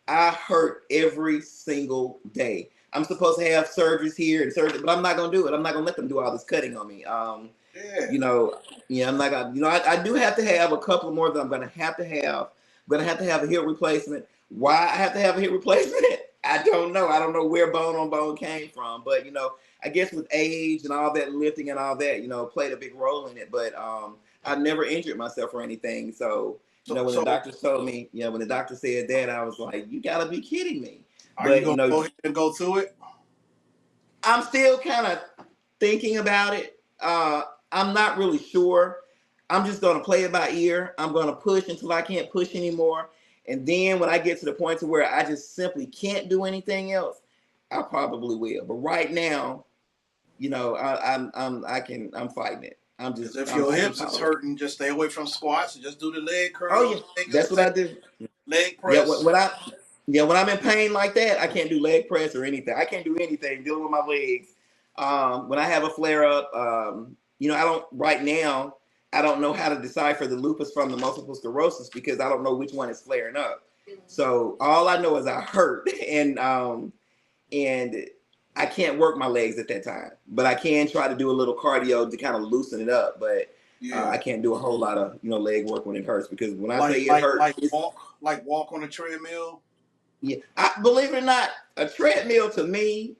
I hurt every single day. I'm supposed to have surgeries here and surgery, but I'm not gonna do it. I'm not gonna let them do all this cutting on me. Yeah. You know, yeah, I'm not gonna, I do have to have a couple more that I'm gonna have to have. I'm gonna have to have a hip replacement. Why I have to have a hip replacement? I don't know. I don't know where bone on bone came from, but I guess with age and all that lifting and all that, played a big role in it. But I've never injured myself or anything. So, So when the so doctors told me, when the doctor said that, I was like, you gotta be kidding me. are you But gonna go ahead and go through it? I'm still kind of thinking about it. I'm not really sure. I'm just gonna play it by ear. I'm gonna push until I can't push anymore, and then when I get to the point to where I just simply can't do anything else, I probably will. But right now, I'm fighting it. Because if I your can hips is tolerate it. hurting, just stay away from squats and just do the leg Oh yeah, curls, leg that's what I extension, do. leg Yeah, press. when I'm in pain like that, I can't do leg press or anything. I can't do anything dealing with my legs. When I have a flare up, I don't right now. I don't know how to decipher the lupus from the multiple sclerosis, because I don't know which one is flaring up. So all I know is I hurt, and I can't work my legs at that time. But I can try to do a little cardio to kind of loosen it up. But Yeah. I can't do a whole lot of leg work when it hurts, because when I say Like it like hurts, like walk like walk on a treadmill. yeah. Believe it or not, a treadmill to me,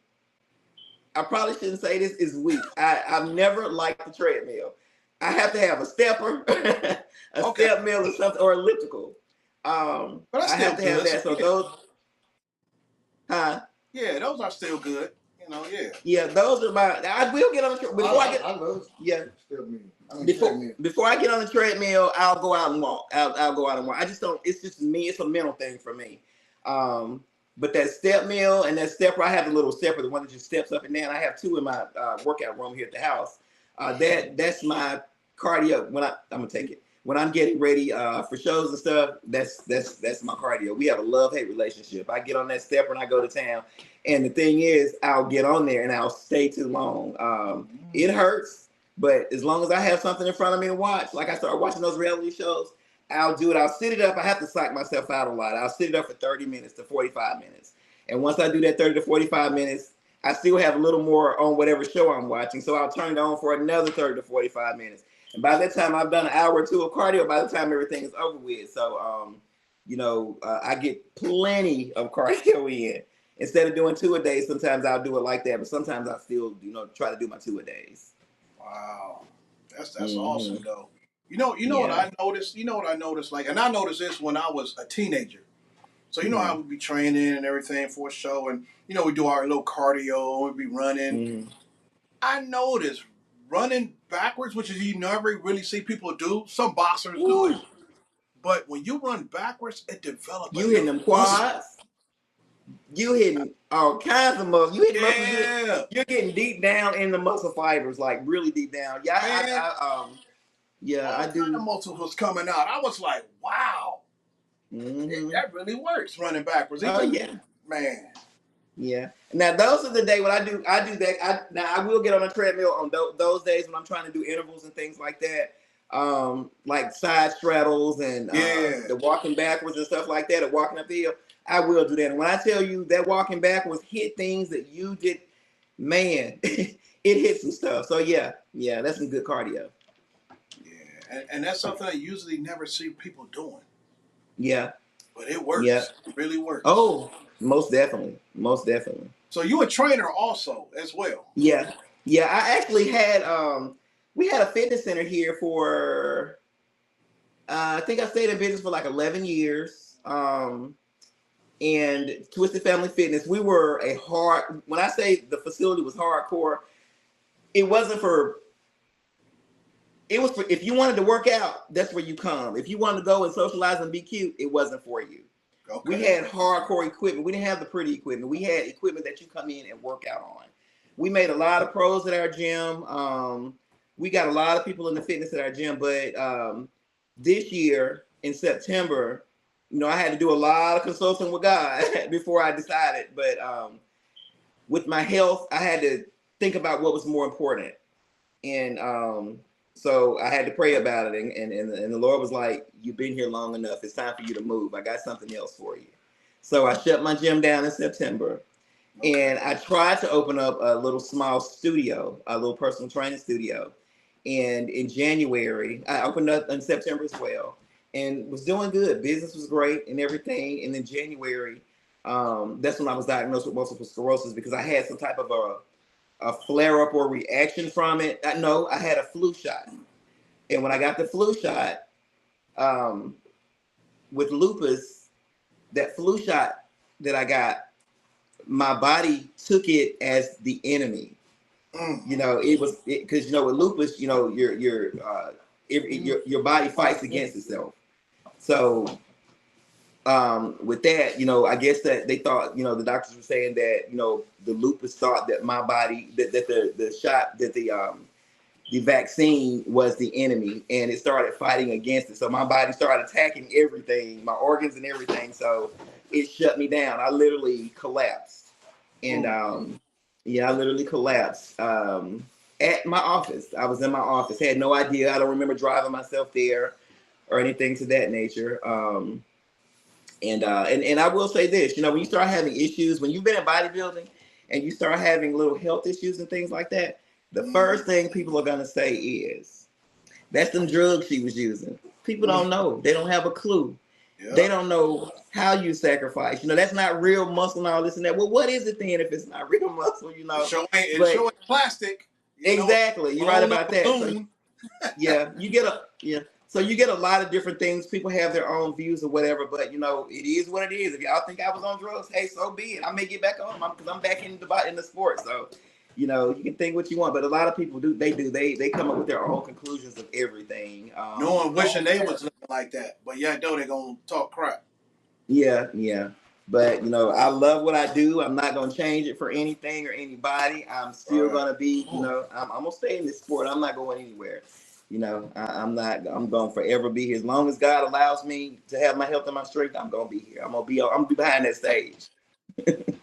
I probably shouldn't say this, is weak. I've never liked the treadmill. I have to have a stepper, a Okay. step mill or something, or elliptical. But that's I still have to have good. So that. So yeah. those, huh? Yeah, those are still good. Yeah. Yeah, those are my. I will get on the before I get. I love Yeah. step me. I mean, Before treadmill. before I get on the treadmill, I'll go out and walk. I'll go out and walk. I just don't. It's just me. It's a mental thing for me. But that step mill and that stepper, I have a little stepper, the one that just steps up and down. I have two in my workout room here at the house. That's my cardio. I'm gonna take it when I'm getting ready for shows and stuff. That's my cardio. We have a love-hate relationship. I get on that stepper and I go to town. And the thing is, I'll get on there and I'll stay too long. It hurts. But as long as I have something in front of me to watch, like I started watching those reality shows, I'll do it. I'll sit it up. I have to psych myself out a lot. I'll sit it up for 30 minutes to 45 minutes. And once I do that 30 to 45 minutes, I still have a little more on whatever show I'm watching. So I'll turn it on for another 30 to 45 minutes. And by that time, I've done an hour or two of cardio by the time everything is over with. So, I get plenty of cardio in. Instead of doing 2 a day, sometimes I'll do it like that. But sometimes I still, try to do my 2 a days. Wow, that's Mm-hmm. awesome though. What Yeah. I noticed. You know what I noticed, like, and I noticed this when I was a teenager. So you know Mm-hmm. how we be training and everything for a show, and we do our little cardio, we be running. Mm-hmm. I noticed running backwards, which is you never really see people do. Some boxers do it, Woo. but when you run backwards, it develops a You hitting new them muscle. quads. You hitting all kinds of muscles. You hitting muscles. Yeah, You're getting deep down in the muscle fibers, like really deep down. Yeah, man, yeah, I all kind of do. muscles was coming out. I was like, wow, Mm-hmm. that really works running backwards. Oh Even yeah, man, yeah. Now those are the days when I do that. Now I will get on a treadmill on those days when I'm trying to do intervals and things like that. Like side straddles and yeah. the walking backwards and stuff like that, or walking up the hill. I will do that. And when I tell you that walking backwards hit things that you did, man, it hit some stuff. So yeah, that's some good cardio. Yeah, and that's something I usually never see people doing, Yeah, but it yeah. works. It really works. Oh, most definitely, most definitely. So you a trainer also as well? Yeah, yeah. I actually had we had a fitness center here for I think I stayed in business for like 11 years. And Twisted Family Fitness, we were when I say the facility was hardcore, it wasn't for it was for if you wanted to work out, that's where you come. If you wanted to go and socialize and be cute, it wasn't for you. We Okay. had hardcore equipment. We didn't have the pretty equipment. We had equipment that you come in and work out on. We made a lot of pros at our gym. We got a lot of people in the fitness at our gym, but this year in September, I had to do a lot of consulting with God before I decided. But with my health, I had to think about what was more important. And so I had to pray about it, and the Lord was like, "You've been here long enough. It's time for you to move. I got something else for you." So I shut my gym down in September, and I tried to open up a little small studio, a little personal training studio. And in January, I opened up in September as well, and was doing good. Business was great and everything. And in January, that's when I was diagnosed with multiple sclerosis because I had some type of a flare up or reaction from it. No, I had a flu shot. And when I got the flu shot, with lupus, that flu shot that I got, my body took it as the enemy. It was because with lupus, your body fights against itself. So with that, I guess that they thought, the doctors were saying that, the lupus thought that my body, that the shot, that the vaccine was the enemy, and it started fighting against it. So my body started attacking everything, my organs and everything. So it shut me down. I literally collapsed. And I literally collapsed at my office. I was in my office, had no idea. I don't remember driving myself there or anything to that nature. And I will say this, when you start having issues, when you've been in bodybuilding and you start having little health issues and things like that, the first thing people are gonna say is, "That's them drugs she was using." People don't know. They don't have a clue. Yeah. They don't know how you sacrifice. That's not real muscle and all this and that. Well, what is it then if it's not real muscle? It's showing plastic. Exactly. You're right about that. So balloon. So you get a lot of different things. People have their own views or whatever, but it is what it is. If y'all think I was on drugs, hey, so be it. I may get back on them because I'm back in the sport. So, you can think what you want, but a lot of people do. They come up with their own conclusions of everything. No one wishing they was looking like that, but yeah, though they gonna talk crap. Yeah. But I love what I do. I'm not gonna change it for anything or anybody. I'm still gonna be, I'm gonna stay in this sport. I'm not going anywhere. I'm gonna forever be here. As long as God allows me to have my health and my strength, I'm gonna be here. I'm gonna be behind that stage.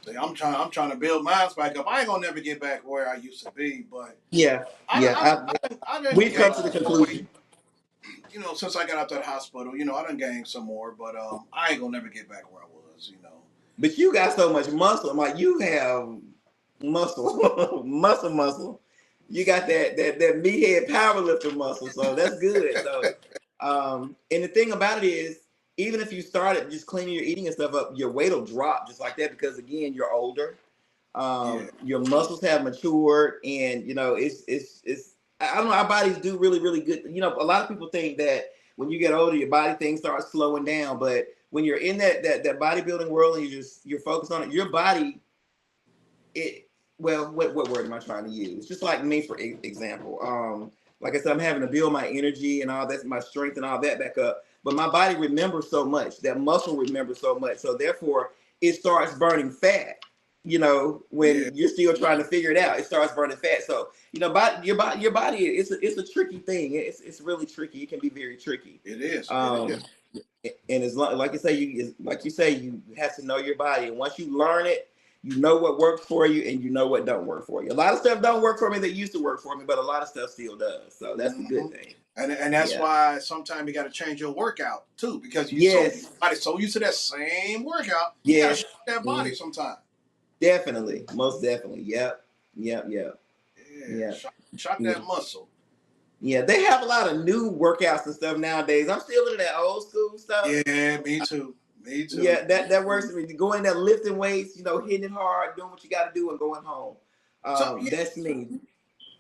See, I'm trying to build mine back up. I ain't gonna never get back where I used to be, but Yeah, yeah. I didn't We've gain come to the some more weight. conclusion. Since I got out that hospital, I done gained some more, but I ain't gonna never get back where I was. But you got so much muscle. I'm like, you have muscle, muscle. You got that meathead powerlifter muscle, so that's good. So, and the thing about it is, even if you started just cleaning your eating and stuff up, your weight will drop just like that because again, you're older. Yeah, Your muscles have matured, and it's I don't know. Our bodies do really really good. A lot of people think that when you get older, your body things start slowing down, but when you're in that bodybuilding world and you're focused on it, your body it well what word am I trying to use? Just like me for example, like I said, I'm having to build my energy and all that, my strength and all that back up. But my body remembers so much. That muscle remembers so much. So therefore, it starts burning fat. yeah, When you're still trying to figure it out, it starts burning fat. So your body, it's a tricky thing. It's really tricky. It can be very tricky. it is. It Um, is. and as long, like you say, you have to know your body. And once you learn it, you know what works for you, and you know what don't work for you. A lot of stuff don't work for me that used to work for me, but a lot of stuff still does. So that's the Hmm. good thing. And that's Yeah. why sometimes you got to change your workout too, because Yes. body's so used to that same workout, you got to Yes. shift that body sometime. Definitely. Most definitely. Yep. Yep. Yep. Yeah, Yep. shock Yeah. that muscle. Yeah. They have a lot of new workouts and stuff nowadays. I'm still into that old school stuff. Yeah, me too. Me too. Yeah, that works for me. Going there, lifting weights, hitting it hard, doing what you got to do, and going home. So yeah, That's me.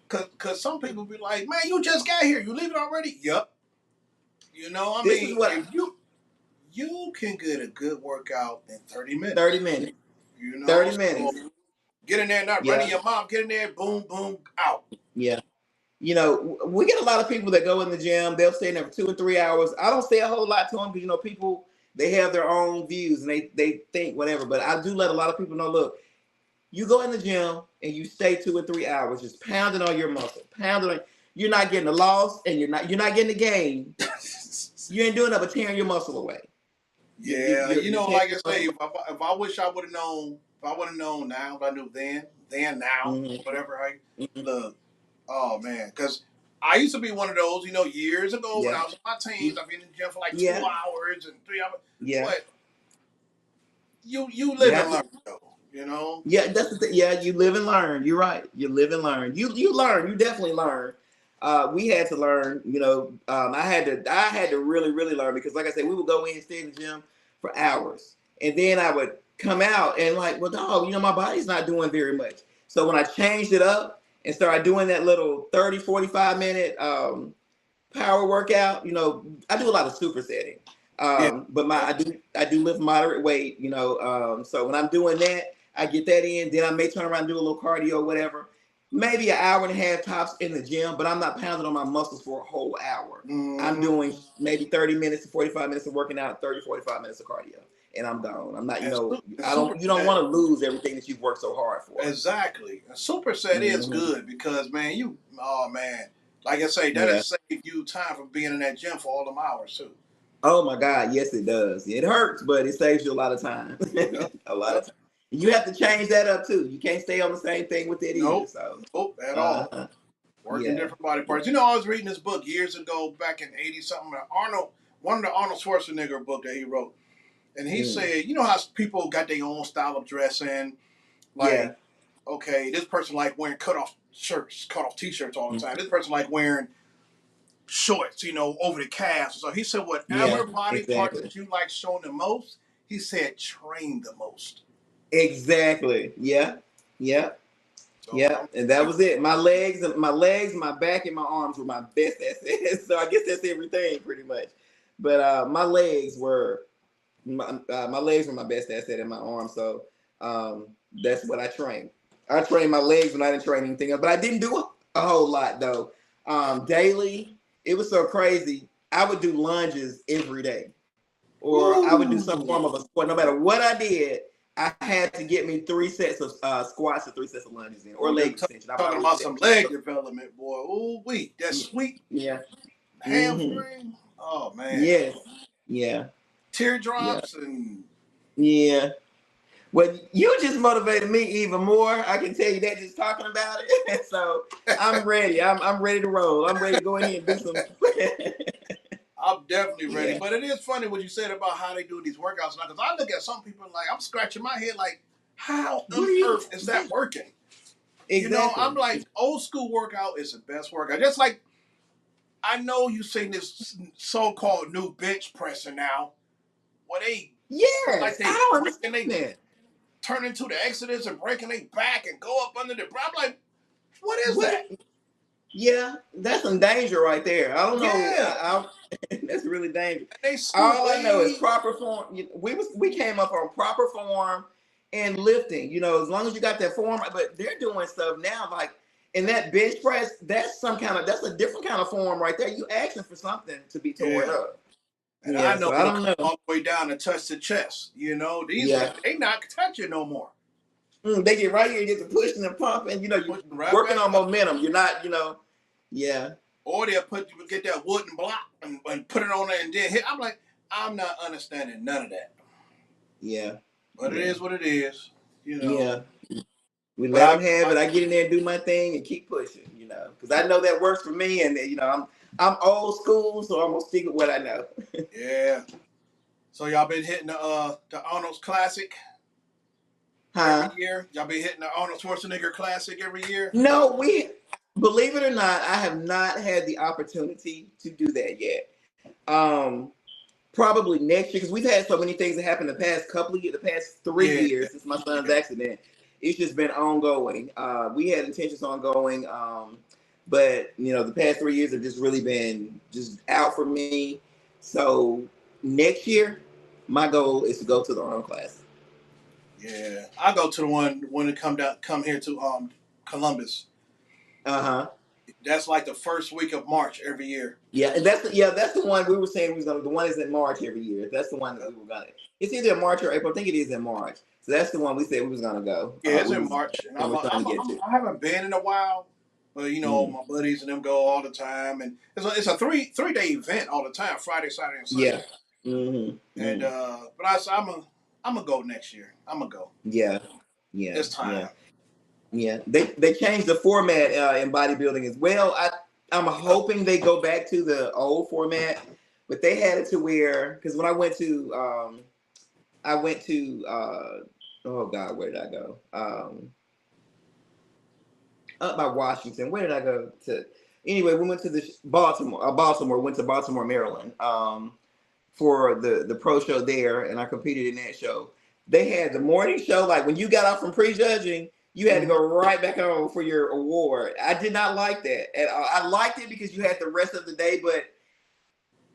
cause some people be like, man, you just got here, you leaving already? Yup. I This is mean, what if you can get a good workout in 30 30 minutes. minutes. So 30 minutes. get in there, not running Yeah, your mouth. Get in there, boom, boom, out. yeah. We get a lot of people that go in the gym. They'll stay in there for 2 and 3 hours. I don't say a whole lot to them because people they have their own views and they think whatever. But I do let a lot of people know. Look, you go in the gym and you stay 2 and 3 hours, just pounding on your muscle, pounding on. You're not getting the loss, and you're not getting the gain. You ain't doing that but tearing your muscle away. Yeah, You're tearing like I your say, muscle. if I wish I would have known, if I would have known now, if I knew then now, Mm-hmm. whatever. I Mm-hmm. look, oh man, because I used to be one of those, years ago when Yeah. I was in my teens. I've been in the gym for like two Yeah. hours and 3 hours. Yeah. But you You live have and to. learn, though. Yeah, that's the thing. Yeah, you live and learn. You're right. You live and learn. You learn. You definitely learn. We had to learn. I had to really really learn because, like I said, we would go in and stay in the gym for hours, and then I would come out and like, well, dog, my body's not doing very much. So when I changed it up and started doing that little 30, 45 minute power workout, I do a lot of supersetting. Yeah, But yeah. I do lift moderate weight, so when I'm doing that, I get that in, then I may turn around and do a little cardio or whatever. Maybe an hour and a half tops in the gym, but I'm not pounding on my muscles for a whole hour. I'm Mm-hmm. doing maybe 30 minutes to 45 minutes of working out, 30, 45 minutes of cardio. And I'm gone. I'm not, And I don't, you don't want to lose everything that you've worked so hard for. exactly. A superset is Hmm. good because man, oh man, like I say, that'll Yeah. save you time from being in that gym for all them hours too. Oh my God, yes it does. It hurts, but it saves you a lot of time. Yep. A lot of Yep. time. You have to change that up too. You can't stay on the same thing with it either. Nope. So, Nope. At all. uh, Working yeah, different body yeah, parts. I was reading this book years ago, back in 80 something. One of the Arnold Schwarzenegger book that he wrote, and he mm, said, how people got their own style of dressing. yeah, Like, okay, this person like wearing cut off shirts, cut off t-shirts all the mm, time. This person like wearing shorts, over the calves. So he said, yeah, whatever body parts exactly, that you like showing the most, he said, train the most. exactly. Yeah, yeah, So yeah. And that was it. My legs, my back, and my arms were my best assets. So I guess that's everything pretty much. But my legs were my best asset in my arms. So um, that's what I trained. I trained my legs when I didn't train anything else, but I didn't do a whole lot though. Daily, it was so crazy. I would do lunges every day, or I would do some ooh, form of a squat. No matter what I did, I had to get me 3 sets of squats or 3 sets of lunges in, or oh, you're leg extension. I would talking always do about that. some leg development, boy. Ooh, wee, that sweet Yeah. Mm-hmm. hamstring. Oh man, Yes. Yeah. Yeah. teardrops and Yeah. Well, you just motivated me even more. I can tell you that just talking about it. So I'm ready. I'm ready to roll. I'm ready to go in here and do some. I'm definitely ready. Yeah. But it is funny what you said about how they do these workouts now. Because I look at some people like, I'm scratching my head like, how What on are you? earth is that working? You know, I'm Exactly. like, old school workout is the best workout. Just like, I know you seen this so-called new bench presser now, where they like Yes, they I don't breaking understand they that. turn into the Exodus and breaking their back and go up under the. I'm like, what is What? that? Yeah, that's some danger right there. I don't know. Yeah, That's really dangerous. and they scoot All I know is way. proper form. We came up on proper form and lifting. You know, as long as you got that form, but they're doing stuff now like in that bench press. That's a different kind of form right there. You asking for something to be torn Yeah, up. and I Yeah, know so I it'll don't come know. all the way down and touch the chest. You know, these Yeah, they not touching no more. they get right here and get to pushing and pumping. You know, you Pushing right working back on up. momentum. You're not. Yeah, Or they'll get that wooden block and put it on there and then hit. I'm like, I'm not understanding none of that. yeah, But it yeah, is what it is, you know. yeah. We But let I them have it. I get in there and do my thing and keep pushing, because I know that works for me. And I'm old school, so I'm gonna stick with what I know. yeah. So y'all been hitting the Arnold's Classic every Huh? year. Y'all been hitting the Arnold Schwarzenegger Classic every year. No, we believe it or not, I have not had the opportunity to do that yet. Um, Probably next year because we've had so many things that happened the past couple of years, the past three Yeah, years since my son's yeah, accident. It's just been ongoing. We had intentions on going, but the past 3 years have just really been just out for me. So next year, my goal is to go to the Arnold class. yeah. I go to the one when it come here to Columbus. Uh huh. That's like the first week of March every year. Yeah, and that's the one we were saying we was gonna. The one is in March every year. That's the one that we were gonna. It's either March or April. I think it is in March. So that's the one we said we was gonna go. Yeah, it's in March, and We're trying to get to. I haven't been in a while, but Mm. my buddies and them go all the time, and it's a three-day event all the time, Friday, Saturday, and Sunday. Yeah. Mm-hmm. And Mm. but I'm gonna go next year. I'm gonna go Yeah. Yeah. this Yeah. time. Yeah. They changed the format in bodybuilding as well. I'm Yeah, hoping they go back to the old format, but they had it to where because when I went to oh God, where did I go? Up by Washington. Where did I go to? Anyway, we went to the Baltimore. Went to Baltimore, Maryland, for the pro show there, and I competed in that show. They had the morning show. Like when you got off from prejudging, you had to mm-hmm. go right back home for your award. I did not like that at all. I liked it because you had the rest of the day, but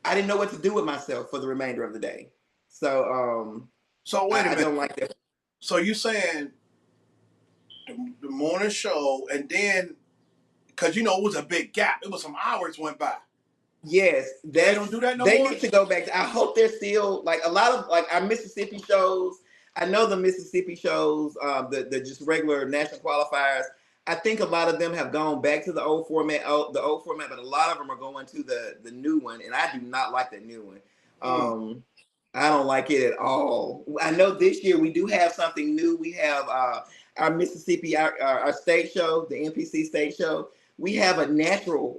I didn't know what to do with myself for the remainder of the day. So So wait a I minute. don't like that. So you saying the morning show, and then because it was a big gap, it was some hours went by. Yes, They don't do that no they more. need to go back. I hope they're still like a lot of like our Mississippi shows. I know the Mississippi shows, the just regular national qualifiers. I think a lot of them have gone back to the old format, but a lot of them are going to the new one, and I do not like that new one. Mm. I don't like it at all. I know this year we do have something new. We have our Mississippi, our state show, the NPC state show. We have a natural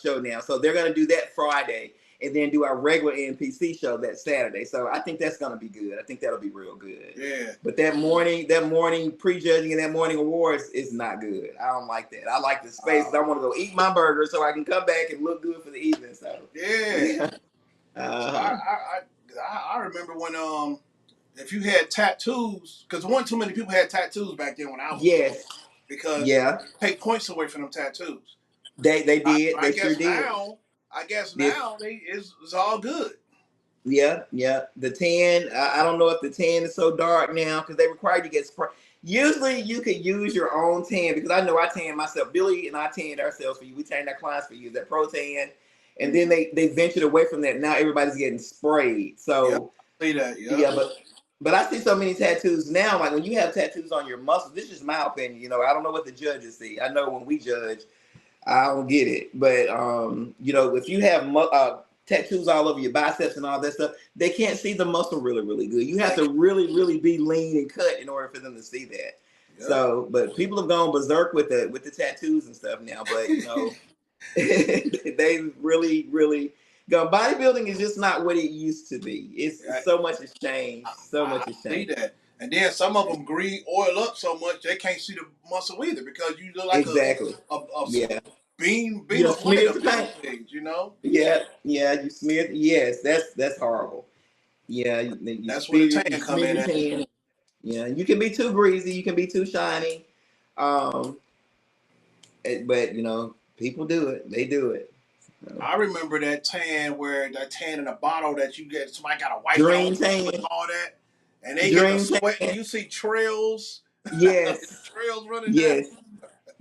show now, so they're going to do that Friday, and then do our regular NPC show that Saturday. So I think that's going to be good. I think that'll be real good. Yeah. But that morning prejudging and that morning awards is not good. I don't like that. I like the space. I want to go eat my burger so I can come back and look good for the evening. So Yeah. So uh-huh. I remember when if you had tattoos, because one too many people had tattoos back then when I was Yes. because Yeah. take points away from them tattoos. They did. They sure did. I guess This now it's all good. Yeah, yeah. The tan. I don't know if the tan is so dark now because they require you to get spray. Usually, you could use your own tan because I know I tan myself. Billy and I tanned ourselves for you. We tanned our clients for you. That pro tan, and then they ventured away from that. Now everybody's getting sprayed. Yep. So See that? Yep. yeah, but I see so many tattoos now. Like when you have tattoos on your muscles, this is my opinion. I don't know what the judges see. I know when we judge, I don't get it. But if you have tattoos all over your biceps and all that stuff, they can't see the muscle really, really good. You have to really, really be lean and cut in order for them to see that. Yep. So, but people have gone berserk with the tattoos and stuff now. But you know, they really, really go. Bodybuilding is just not what it used to be. It's so much has changed. So much has changed. See that. And then some of them oil up so much they can't see the muscle either because you look like a beam of light up there, you know? Yeah, you smear. Yes, that's horrible. Yeah, that's where the tan come in at. Yeah, you can be too greasy, you can be too shiny, but you know, people do it. They do it. So. I remember that tan in a bottle that you get. Somebody got a white dream tan, all that, and they get the sweat. And you see trails. Yes, trails running. Yes. Down.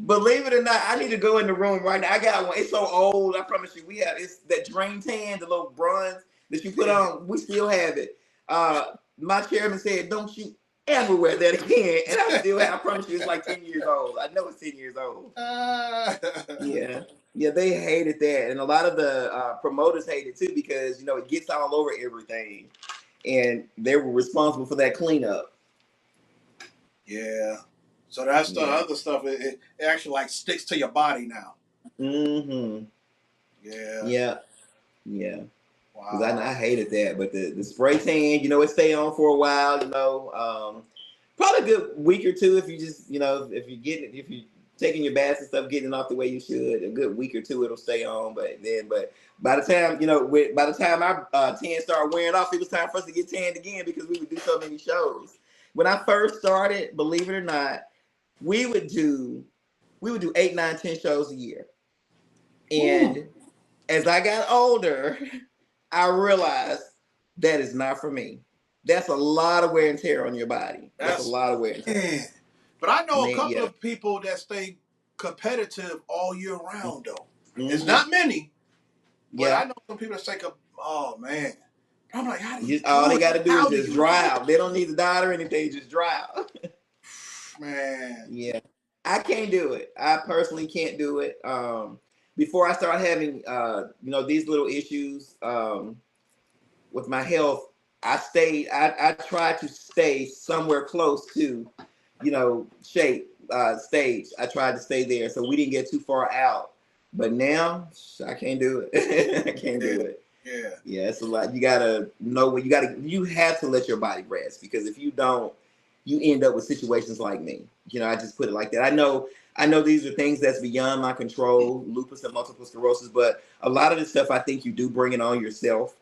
Believe it or not, I need to go in the room right now. I got one. It's so old. I promise you, it's that dream tan, the little bronze that you put on. We still have it. My chairman said, "Don't you ever wear that again." And I still have. I promise you, it's like 10 years old. I know it's 10 years old. Yeah, they hated that, and a lot of the promoters hate it too because you know it gets all over everything, and they were responsible for that cleanup. Yeah. So that's the other stuff. It actually like sticks to your body now. Mm-hmm. Yeah. Yeah. Because I hated that, but the spray tan, you know, it stay on for a while. You know, probably a good week or two if you just, you know, if you taking your baths and stuff, getting off the way you should. A good week or two it'll stay on, but by the time you know, by the time our tan started wearing off, it was time for us to get tanned again because we would do so many shows. When I first started, believe it or not, we would do 8, 9, 10 shows a year. And as I got older, I realized that is not for me. That's a lot of wear and tear on your body. That's a lot of wear and tear. Man. But I know a couple of people that stay competitive all year round, though. Mm-hmm. It's not many. But I know some people that say, oh, man. I'm like, how do you all they got to do is just dry out. They don't need to diet or anything. Just dry out. Man. Yeah. I can't do it. I personally can't do it. Before I started having, you know, these little issues with my health, I tried to stay somewhere close to, you know, shape, stage. I tried to stay there so we didn't get too far out. But now, I can't do it. I can't do it. Yeah, it's a lot. You gotta know what you have to let your body rest because if you don't, you end up with situations like me. You know, I just put it like that. I know these are things that's beyond my control, lupus and multiple sclerosis, but a lot of this stuff I think you do bring it on yourself.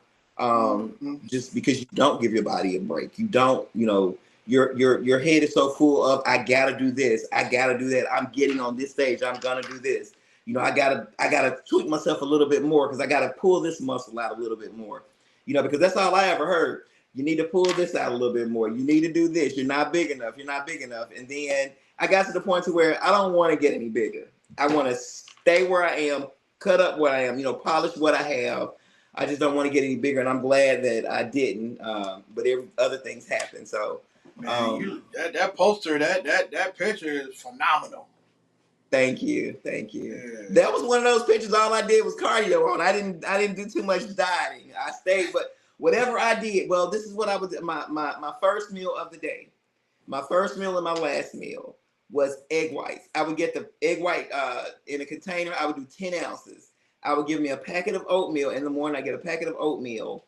Just because you don't give your body a break. You don't, you know, your head is so full of I gotta do this, I gotta do that, I'm getting on this stage, I'm gonna do this. You know, I gotta tweak myself a little bit more because I gotta pull this muscle out a little bit more. You know, because that's all I ever heard. You need to pull this out a little bit more. You need to do this. You're not big enough. You're not big enough. And then I got to the point to where I don't want to get any bigger. I want to stay where I am, cut up what I am, you know, polish what I have. I just don't want to get any bigger. And I'm glad that I didn't. But other things happened. So, man, that poster, that picture is phenomenal. Thank you. Yeah. That was one of those pictures. All I did was cardio on. I didn't do too much dieting. I stayed, but whatever I did, well, this is what I was. My first meal of the day, my first meal and my last meal was egg whites. I would get the egg white in a container. I would do 10 ounces. I would give me a packet of oatmeal in the morning. I get a packet of oatmeal,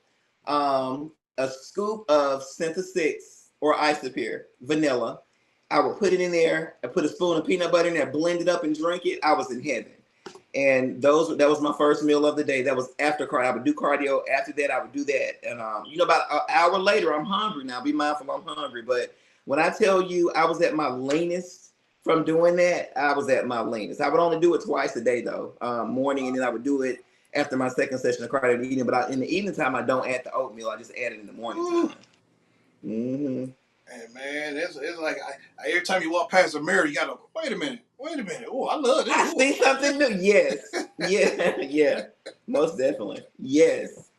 a scoop of Center 6 or Isopure vanilla. I would put it in there. I put a spoon of peanut butter in there, blend it up and drink it. I was in heaven. And that was my first meal of the day. That was after cardio. I would do cardio. After that, I would do that. And, you know, about an hour later, I'm hungry now. Be mindful I'm hungry. But when I tell you I was at my leanest from doing that, I was at my leanest. I would only do it twice a day, though, morning. And then I would do it after my second session of cardio in the evening. But in the evening time, I don't add the oatmeal. I just add it in the morning time. Mm-hmm. And man, it's like every time you walk past the mirror, you gotta wait a minute. Oh, I love this. I see something new. Yes, yeah, most definitely. Yes,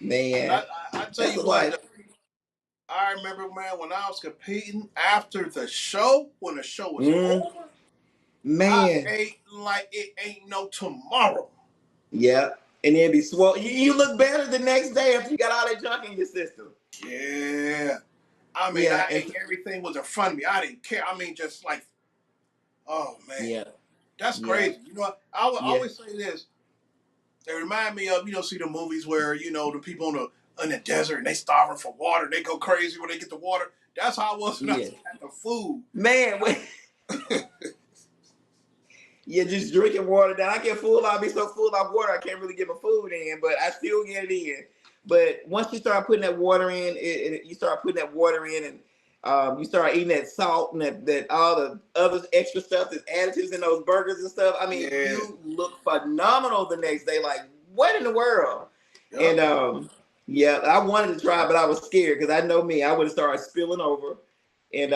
man. I tell you what. I remember, man, when I was competing after the show, when the show was over, man, I ate like it ain't no tomorrow. Yeah. and then be swollen. You look better the next day if you got all that junk in your system. Yeah. I mean, Yeah, I ate everything was in front of me. I didn't care. I mean, just like, oh man, yeah, that's yeah, crazy. You know, I would yeah, always say this. They remind me of, see the movies where, the people in the desert and they starving for water. They go crazy when they get the water. That's how I was when I yeah. got the food. Man, yeah, just drinking water. Now I get full. I'll be so full of water I can't really get my food in, but I still get it in. But once you start putting that water in, you start putting that water in, and you start eating that salt and that all the other extra stuff, that's additives in those burgers and stuff. I mean, Yeah. you look phenomenal the next day. Like, what in the world? Yep. And yeah, I wanted to try, but I was scared because I know me. I would have started spilling over, and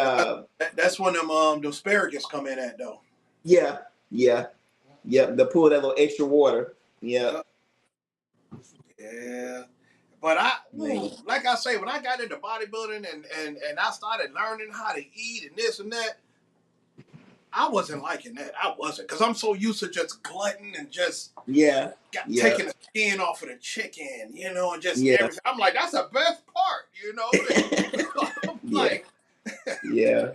That's when them asparagus come in at though. yeah, yeah. Yep, to pull that little extra water. Yep. Yep. Yeah. But Man. like I say, when I got into bodybuilding and I started learning how to eat and this and that, I wasn't liking that. I wasn't, because I'm so used to just glutton and just Yeah. taking Yeah. the skin off of the chicken, and just Yeah. everything. I'm like, that's the best part. I'm Yeah. like, Yeah.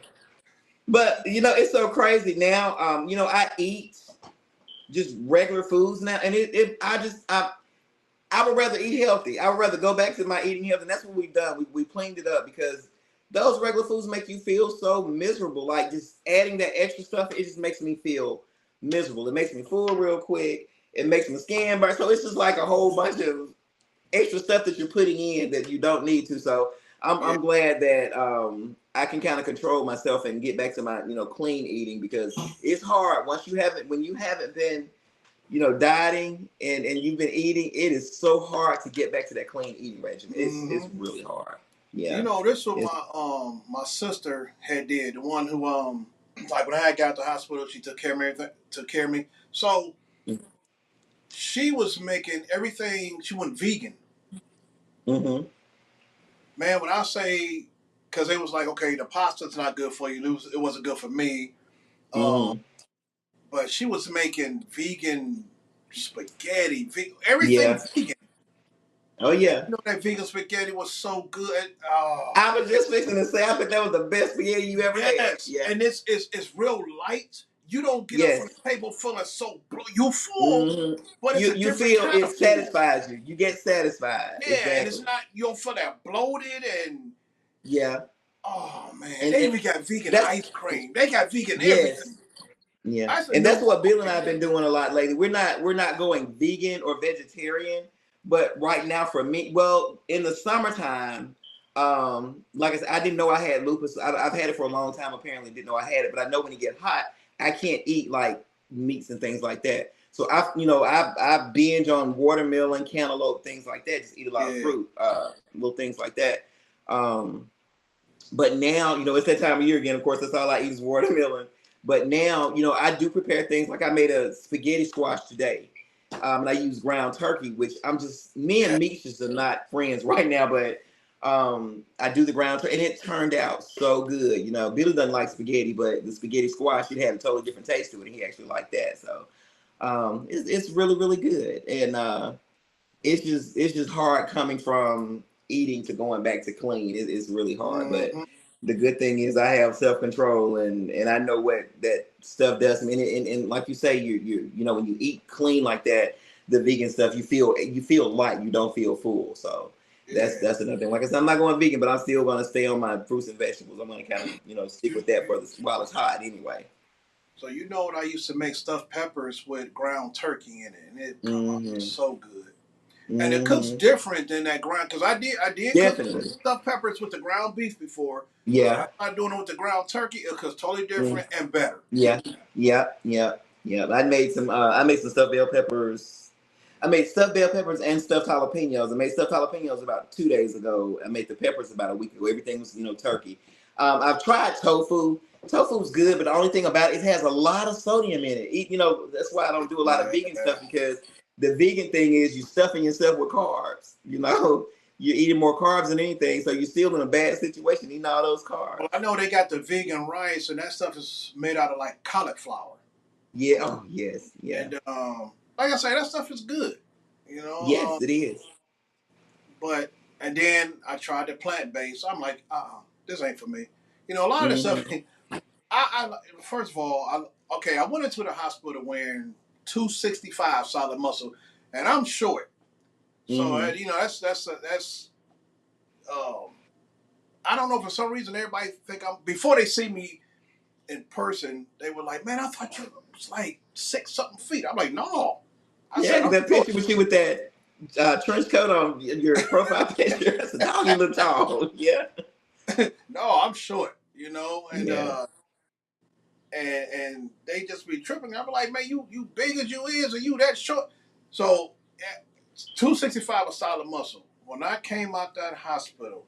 But it's so crazy now. I eat just regular foods now, and I would rather eat healthy. I would rather go back to my eating healthy, and that's what we've done. We cleaned it up because those regular foods make you feel so miserable. Like, just adding that extra stuff, it just makes me feel miserable. It makes me full real quick. It makes my skin burn. So it's just like a whole bunch of extra stuff that you're putting in that you don't need to. So yeah. I'm glad that I can kind of control myself and get back to my clean eating, because it's hard when you haven't been dieting and you've been eating. It is so hard to get back to that clean eating regimen. It's really hard. Yeah. This is what It's, my sister had did. The one who like when I got to the hospital, she took care of me. So she was making everything. She went vegan. mm-hmm. Man, when I say, because it was like, okay, the pasta's not good for you. It wasn't good for me. Um, Mm-hmm. but she was making vegan spaghetti, everything Yeah. vegan. Oh And yeah. that vegan spaghetti was so good. Oh, I was just fixing to say, I think that was the best spaghetti you ever had. yes, Yeah. and it's real light. You don't get up from Yes. the table feeling so you full, Mm-hmm. but it's a You different feel kind of it full. satisfies you. You get satisfied. Yeah, and it's Exactly. not, you don't feel that bloated and Yeah. oh man, And they even got vegan that's ice cream. They got vegan everything. yes. Yeah. I said And that's no. what Bill and I have Okay. been doing a lot lately. We're not going vegan or vegetarian, but right now for me, well, in the summertime, like I said, I didn't know I had lupus. I've had it for a long time. Apparently, didn't know I had it, but I know when it gets hot, I can't eat like meats and things like that. So I binge on watermelon, cantaloupe, things like that. Just eat a lot of Yeah. fruit, little things like that. Um, but now, it's that time of year again. Of course, that's all I eat is watermelon. But now, I do prepare things. Like I made a spaghetti squash today. And I use ground turkey, which me Yeah. and meat just are not friends right now. But I do the ground turkey, and it turned out so good. Billy doesn't like spaghetti, but the spaghetti squash, it had a totally different taste to it, and he actually liked that. So it's really, really good. And it's just hard coming from eating to going back to clean. It's really hard, but Mm-hmm. the good thing is I have self control, and I know what that stuff does. I mean, and like you say, when you eat clean like that, the vegan stuff, you feel light. You don't feel full. So Yeah. that's another thing. Like I said, I'm not going vegan, but I'm still going to stay on my fruits and vegetables. I'm going to kind of stick with that while it's hot anyway. So what I used to make stuffed peppers with ground turkey in it, and it come out Mm-hmm. so good. And it cooks Mm-hmm. different than that ground, because I did cook Definitely. stuffed peppers with the ground beef before, but Yeah. I started doing it with the ground turkey. It cooks totally Mm. different and better. Yeah, yeah, yeah, yeah. I made some stuffed bell peppers. I made stuffed bell peppers and stuffed jalapenos. I made stuffed jalapenos about 2 days ago. I made the peppers about a week ago. Everything was, turkey. I've tried tofu. Tofu's good, but the only thing about it has a lot of sodium in it. That's why I don't do a lot of vegan Yeah. stuff, because the vegan thing is you stuffing yourself with carbs. You're eating more carbs than anything, so you're still in a bad situation eating all those carbs. Well, I know they got the vegan rice, and that stuff is made out of like cauliflower. Yeah. Oh, yes. Yeah. And like I say, that stuff is good. You know, Yes, it is. but and then I tried the plant based. I'm like, this ain't for me. You know, a lot of the stuff. Mm-hmm. I first of all, I went into the hospital wearing 265 solid muscle, and I'm short. So Mm-hmm. you know, that's. Um, I don't know, for some reason everybody think I'm, before they see me in person, they were like, "Man, I thought you was like 6 something feet." I'm like, "No," I Yeah, said, because "I'm that short." picture with you with that trench coat on your profile picture, I said, dog, you look tall. Yeah. No, I'm short. You know, Yeah. and they just be tripping. I'm like, "Man, you big as you is, and you that short." So 265 of solid muscle. When I came out that hospital,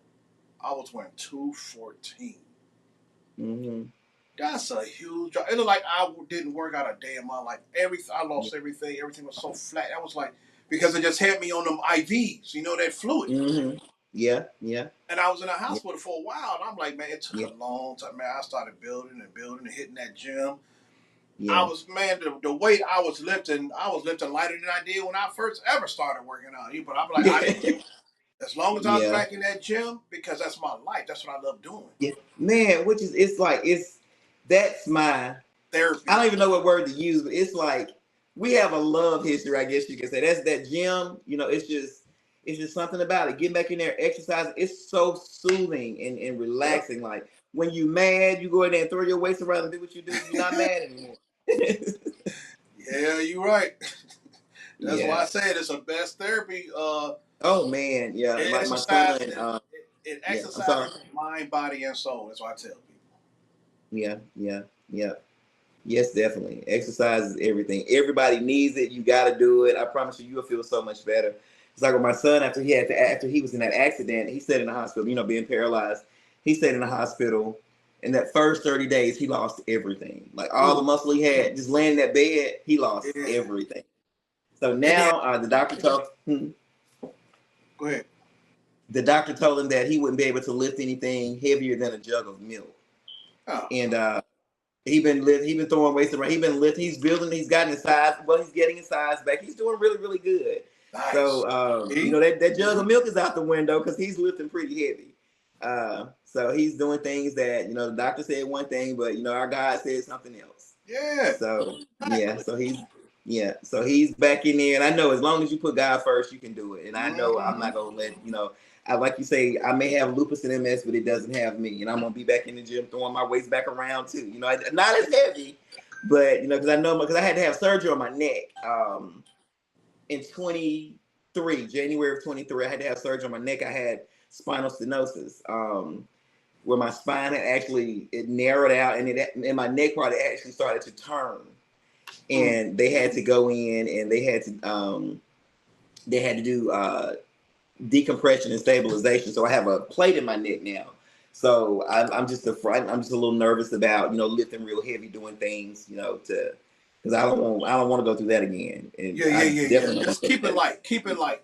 I was wearing 214. Mm-hmm. That's a huge drop. It looked like I didn't work out a day in my life. I lost everything. Everything was so flat. That was like, because it just had me on them IVs, you know, that fluid. Mm-hmm. Yeah. Yeah. And I was in the Yeah. hospital for a while. And I'm like, man, it took Yeah. a long time. Man, I started building and building and hitting that gym. I Yeah. was, man, the weight I was lifting lighter than I did when I first ever started working out. But I'm like, I didn't give, as long as I was Yeah. back in that gym, because that's my life. That's what I love doing. Yeah. Man, which is it's like that's my I Therapy. don't even know what word to use, but it's like we have a love history, I guess you can say. That's that gym, it's just something about it. Getting back in there, exercising, it's so soothing and Yep. relaxing. Like when you mad, you go in there and throw your weights around and do what you do, you're not mad anymore. Yeah, you're right. That's why I Yeah. say it's the best therapy. Oh man, yeah. My Exercise. son, It yeah, I'm sorry. exercises mind, body, and soul. That's what I tell people. Yeah, yeah, yeah. Yes, definitely. Exercise is everything. Everybody needs it. You got to do it. I promise you, you'll feel so much better. It's like with my son after he was in that accident. He stayed in the hospital. Being paralyzed. He stayed in the hospital. In that first 30 days, he lost everything. Like all the Ooh, muscle he had, just laying in that bed, he lost yeah. everything. So And then now go ahead. the doctor told him that he wouldn't be able to lift anything heavier than a jug of milk. Oh, And he been throwing weights around. He been lifting. He's building. He's gotten his size. Well, he's getting his size back. He's doing really, really good. nice. So See? that jug of milk is out the window because he's lifting pretty heavy. So he's doing things that the doctor said one thing, but our God said something else. Yeah. So yeah, Exactly. so he's back in there, and I know as long as you put God first, you can do it. And I know I'm Mm-hmm. not gonna let I like you say I may have lupus and MS, but it doesn't have me, and I'm gonna be back in the gym throwing my weights back around too. Not as heavy, but because because I had to have surgery on my neck in 23 January of 23. I had to have surgery on my neck. I had spinal stenosis. Where my spine had actually it narrowed out, and my neck part actually started to turn, Mm. and they had to go in and they had to do decompression and stabilization. So I have a plate in my neck now. So I'm just a little nervous about lifting real heavy, doing things to because I don't want to go through that again, and Yeah, yeah, I yeah, yeah. definitely don't want Just to go keep through it that. light. Keep it light.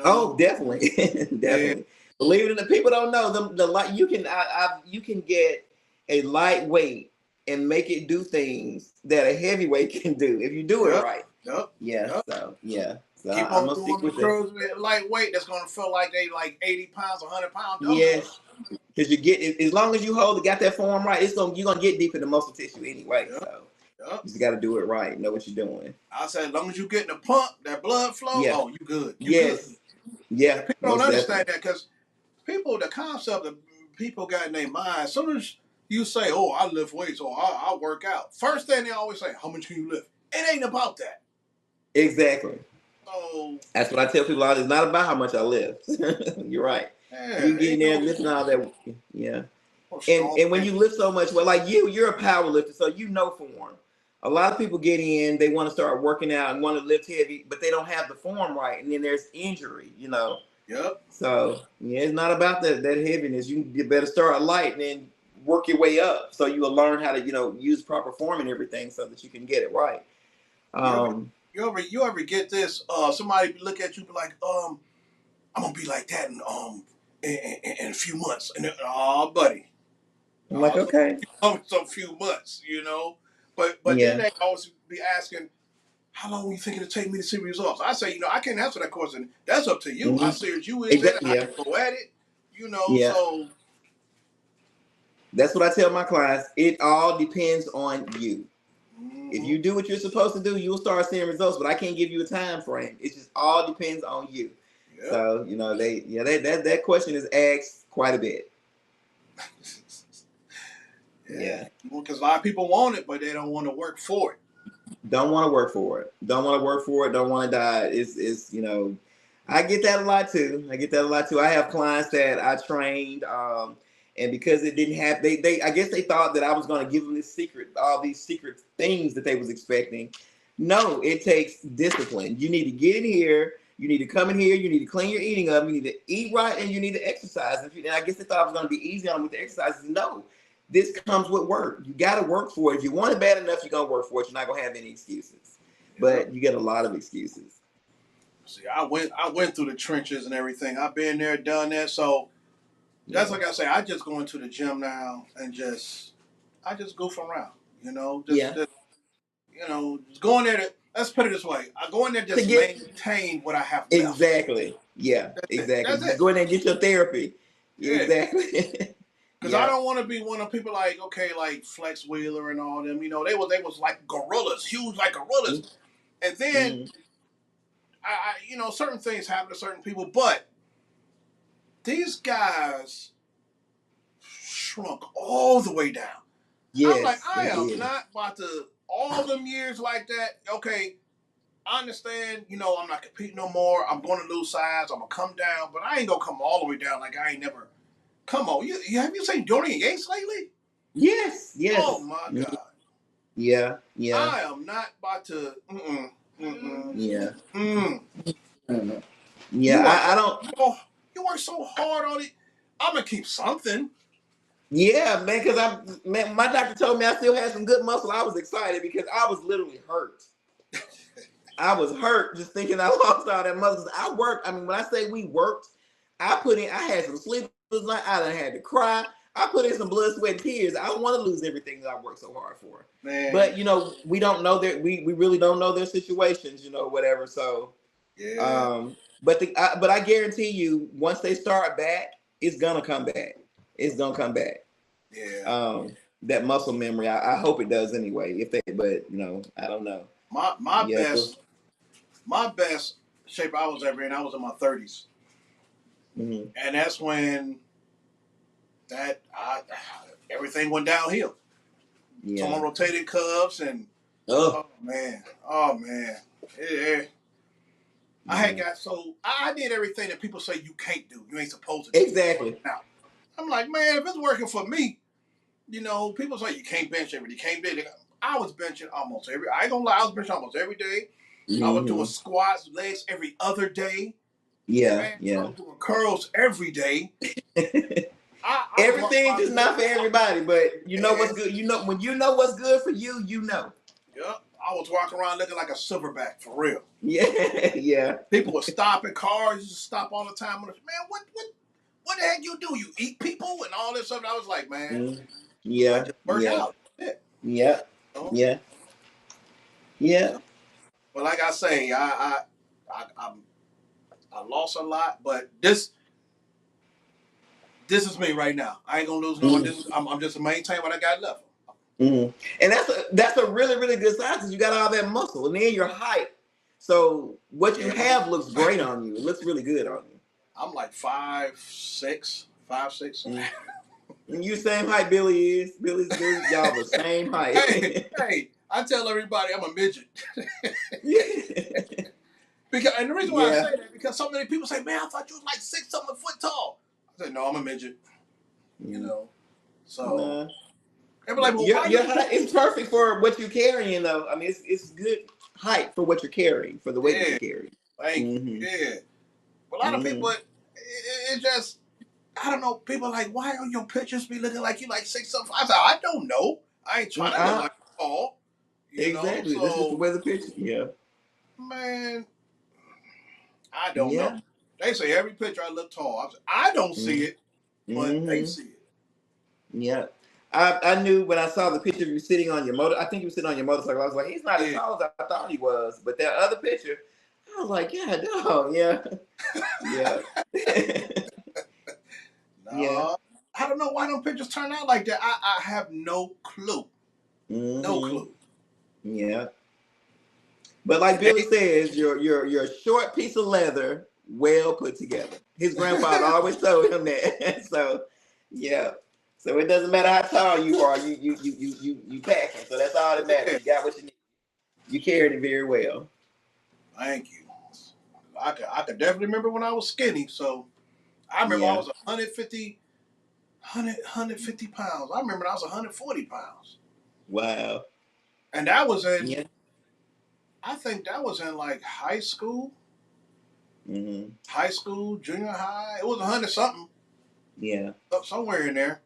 Oh, definitely, Yeah. definitely. Believe it or not, people don't know the light. You can get a lightweight and make it do things that a heavyweight can do if you do it Yep. right. Yep. Yeah. Yep. So yeah. So Keep I'm on gonna stick doing the with the curls with lightweight. That's gonna feel like they like 80 pounds, 100-pound dumbbells. yes, because you get as long as you got that form right, you're gonna get deep in the muscle tissue anyway. Yep. So Yep. you just got to do it right. Know what you're doing. I said, as long as you getting the pump, that blood flow, Yeah. oh, you good. You good. Yes. Yeah. And people don't Most understand definitely. that because the concept that people got in their mind, as soon as you say, oh, I lift weights or I work out, first thing they always say, how much can you lift? It ain't about that. Exactly. So, That's what I tell people. It's not about how much I lift. You're right. You yeah, can get in ain't there no, and lifting all that. Yeah. no And strong and when man. you lift so much, well, like you're a power lifter, so form. A lot of people get in, they want to start working out and want to lift heavy, but they don't have the form right, and then there's injury. Yep. So yeah, it's not about that heaviness. You better start light and then work your way up, so you will learn how to use proper form and everything, so that you can get it right. You ever, Um, you ever get this? Somebody look at you be like, I'm gonna be like that in a few months, and then, oh, buddy, I'm like, okay, some few months, But then yeah, they always be asking, how long you think it'll take me to see results? I say, I can't answer that question. That's up to you. Mm-hmm. How serious you is at it, Exactly. how Yeah. you go at it, Yeah. so. That's what I tell my clients. It all depends on you. If Mm-hmm. you do what you're supposed to do, you'll start seeing results. But I can't give you a time frame. It just all depends on you. Yep. So that question is asked quite a bit. Yeah. Yeah. Because a lot of people want it, but they don't want to work for it. Don't want to work for it. Don't want to work for it. Don't want to die. It's I get that a lot too. I have clients that I trained, and because it didn't have, they I guess they thought that I was going to give them this secret, all these secret things that they was expecting. No, it takes discipline. You need to get in here. You need to come in here. You need to clean your eating up. You need to eat right, and you need to exercise. And I guess they thought it was going to be easy on them with the exercises. No, this comes with work. You got to work for it. If you want it bad enough, you're going to work for it. You're not going to have any excuses. But you get a lot of excuses. See, I went through the trenches and everything. I've been there, done that. So that's like I say, I just go into the gym now and I just goof around. Just go in there let's put it this way. I go in there To just get maintain what I have left. exactly. Yeah, That's it. exactly. That's Just it. go in there and get your therapy. Yeah. Exactly. Because I Yeah. don't want to be one of people like Flex Wheeler and all them. They was like gorillas, huge like gorillas. And then Mm. certain things happen to certain people, but these guys shrunk all the way down. I'm like, Yes, I they am did. not about to all them years like that. Okay, I understand. I'm not competing no more. I'm going to lose size. I'm gonna come down, but I ain't gonna come all the way down like I ain't never. Come on, have you seen Dorian Yates lately? Yes, Oh yes. my Mm. God. Yeah, yeah, I am not about to. Mm-mm. yeah, Mm. yeah. You work. I don't. You work so hard on it. I'm gonna keep something. Yeah, man. Because my doctor told me I still had some good muscle. I was excited because I was literally hurt. I was hurt just thinking I lost all that muscle. I worked. I mean, when I say we worked, I had some sleepless nights. I done had to cry. I put in some blood, sweat, and tears. I don't want to lose everything that I worked so hard for. Man. But we don't know we really don't know their situations, whatever. So Yeah. but I guarantee you, once they start back, it's gonna come back. It's gonna come back. Yeah. That muscle memory. I hope it does anyway. But I don't know. My Yeah. best shape I was ever in. I was in my 30s, Mm-hmm. and that's when everything went downhill. Yeah. Someone rotated cuffs and Oh man, I yeah. had got so I did everything that people say you can't do. You ain't supposed to do. Exactly. Now I'm like, man, if it's working for me, people say you can't bench every day. You can't bench. I was benching almost every. I ain't gonna lie, I was benching almost every day. Mm-hmm. I was doing squats, legs every other day. Yeah, Man, yeah. I was doing curls every day. Everything is not for everybody, but what's good. When you know what's good for you, Yep. I was walking around looking like a silverback for real. Yeah, yeah. People would stop in cars, used to stop all the time. Man, what the heck you do? You eat people and all this stuff. And I was like, man, Yeah, I just work yeah, out. Yeah. yeah, yeah, yeah. But like I say, I lost a lot, but this is me right now. I ain't gonna lose no more. I'm just maintain what I got left. Mm-hmm. And that's a really, really good sign because you got all that muscle and then your height. So what you have looks great on you. It looks really good on you. I'm like 5'6". 5'6". And you same height Billy is. Billy's y'all the same height. hey, I tell everybody I'm a midget. And the reason why I say that because so many people say, man, I thought you was like 6-something foot tall. I said, no, I'm a midget. So they be like, well, why your height is perfect for what you're carrying, though. I mean, it's good height for what you're carrying, for the weight that you're carrying. Thank you. Yeah. But a lot of people, it's just, I don't know. People are like, why on your pictures be looking like you like 6'something"? I said, I don't know. I ain't trying to look like tall. Exactly. So, that's just the way the picture. Yeah. Man, I don't know. They say every picture I look tall. I don't see it, but they see it. Yeah. I knew when I saw the picture of you sitting on your motor. I think you were sitting on your motorcycle. I was like, he's not as Yeah. tall as I thought he was. But that other picture, I was like, yeah, no, yeah, yeah, yeah. No, I don't know why them pictures turn out like that. I have no clue. No Mm-hmm. clue. Yeah. But like Billy says, you're a short piece of leather, well put together. His grandfather always told him that. So, yeah. So it doesn't matter how tall you are, you packing. So that's all that matters. Yeah. You got what you need. You carried it very well. Thank you. I could definitely remember when I was skinny. So I remember I Yeah. was 150 pounds. I remember I was 140 pounds. Wow. And that was in, Yeah. I think that was in like Mm-hmm. high school, junior high. It was 100 something, Yeah. somewhere in there.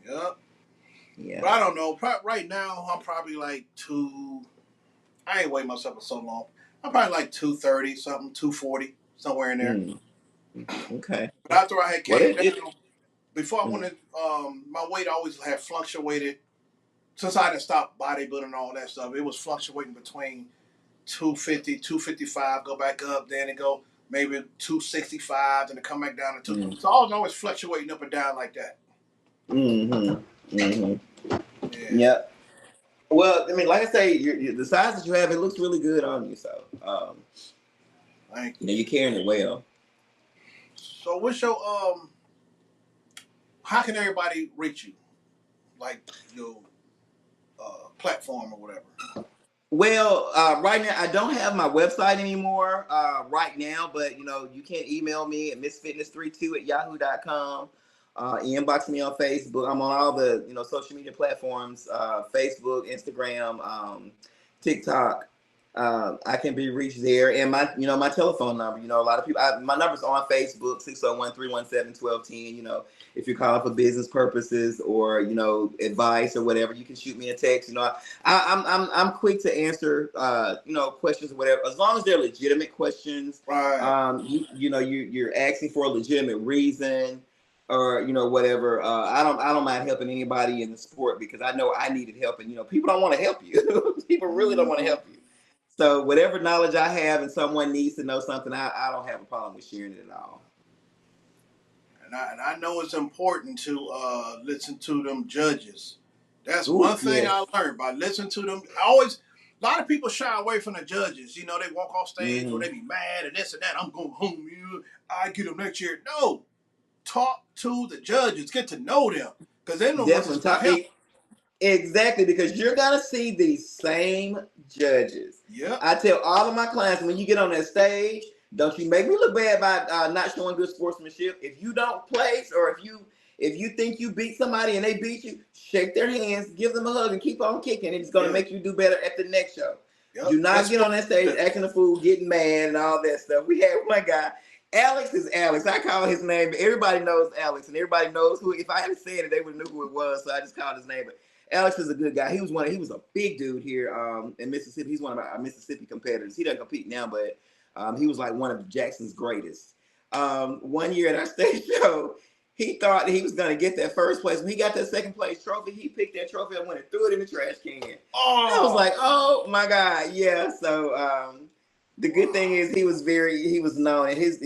Yep. Yeah. But I don't know. Right now, I'm probably like I ain't weighed myself for so long. I'm probably like 230 something, 240, somewhere in there. Mm. Okay. But after I had Well, came down, before I mm, went in, my weight always had fluctuated. Since I had stopped bodybuilding and all that stuff, it was fluctuating between 250, 255, go back up, then it go maybe 265, then it come back down to two. mm, So I was always fluctuating up and down like that. mm-hmm. Mm-hmm. Yeah. Yeah. Well, I mean, like I say, the size that you have, it looks really good on you. So, Thank you you. know, you're carrying it well. So what's your how can everybody reach you? Like your platform or whatever. Well, right now I don't have my website anymore right now, but you know, you can email me at missfitness32@yahoo.com. Inbox me on Facebook. I'm on all the social media platforms: Facebook, Instagram, TikTok. I can be reached there, and my telephone number. A lot of people. My number's on Facebook: 601-317-1210. If you're calling for business purposes or advice or whatever, you can shoot me a text. I'm quick to answer questions or whatever, as long as they're legitimate questions. Right. You're asking for a legitimate reason or whatever. I don't mind helping anybody in the sport because I know I needed help, and people don't want to help you. People really don't want to help you. So whatever knowledge I have and someone needs to know something, I don't have a problem with sharing it at all. And I know it's important to listen to them judges. That's Ooh, one thing yes. I learned by listening to them. A lot of people shy away from the judges. They walk off stage or Mm-hmm. they be mad and this and that. I'm going home. I get them next year. No, talk to the judges. Get to know them because they're the ones that's Definitely gonna help. exactly, because you're gonna see these same judges. Yep. I tell all of my clients, when you get on that stage, don't you make me look bad by not showing good sportsmanship. If you don't place, or if you think you beat somebody and they beat you, shake their hands, give them a hug, and keep on kicking. It's gonna make you do better at the next show. Yep. Do not get on that stage acting a fool, getting mad, and all that stuff. We had one guy. Alex is Alex. I call his name. Everybody knows Alex, and everybody knows who. If I hadn't said it, they would know who it was. So I just called his name. But Alex is a good guy. He was a big dude here in Mississippi. He's one of our Mississippi competitors. He doesn't compete now, but he was like one of Jackson's greatest. One year at our state show, he thought he was gonna get that first place. When he got that second place trophy, he picked that trophy and went and threw it in the trash can. I was like, oh my God, yeah. So the good thing is he was known, and his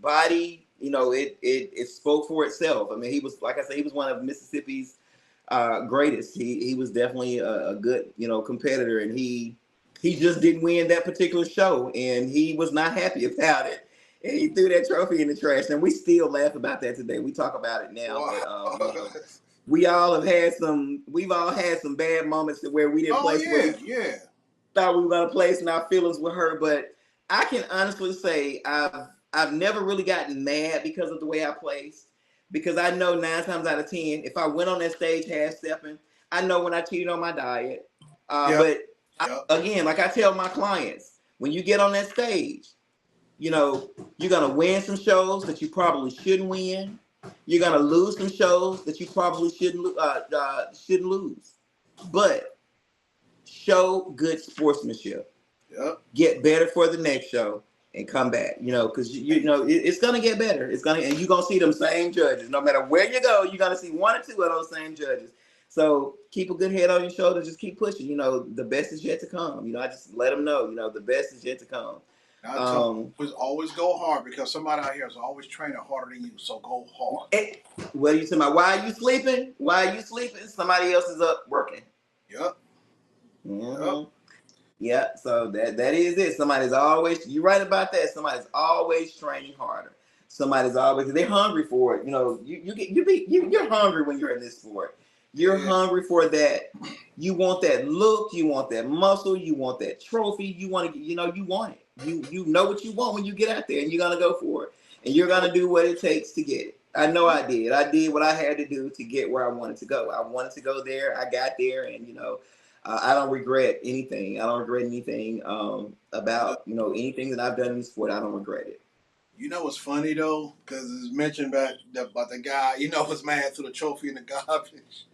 body, it spoke for itself. I mean, he was, like I said, he was one of Mississippi's greatest. He was definitely a good competitor, and he just didn't win that particular show, and he was not happy about it. And he threw that trophy in the trash, and we still laugh about that today. We talk about it now, but we've all had some bad moments where we didn't place where we thought we were gonna place, and our feelings were hurt. But I can honestly say I've never really gotten mad because of the way I placed, because I know 9 times out of 10, if I went on that stage half stepping, I know when I cheated on my diet. Again, like I tell my clients, when you get on that stage, you're gonna win some shows that you probably shouldn't win. You're gonna lose some shows that you probably shouldn't lose. But show good sportsmanship. Yep. Get better for the next show. and come back, because it's gonna get better. And you're gonna see them same judges. No matter where you go, you're gonna see one or two of those same judges. So keep a good head on your shoulders. Just keep pushing. The best is yet to come. I just let them know. The best is yet to come. I tell you, always go hard, because somebody out here is always training harder than you. So go hard. What are you talking about? Why are you sleeping? Somebody else is up working. Yep. Mm-hmm. Yep. Yeah, so that is it. Somebody's always, you're right about that. Somebody's always training harder. They're hungry for it. You're hungry when you're in this sport. You're hungry for that. You want that look. You want that muscle. You want that trophy. You want to, you want it. You know what you want when you get out there, and you're gonna go for it, and you're gonna do what it takes to get it. I know I did. I did what I had to do to get where I wanted to go. I wanted to go there. I got there, and I don't regret anything. I don't regret anything about anything that I've done in the sport. I don't regret it. What's funny though, because it's mentioned about the guy was mad through the trophy in the garbage.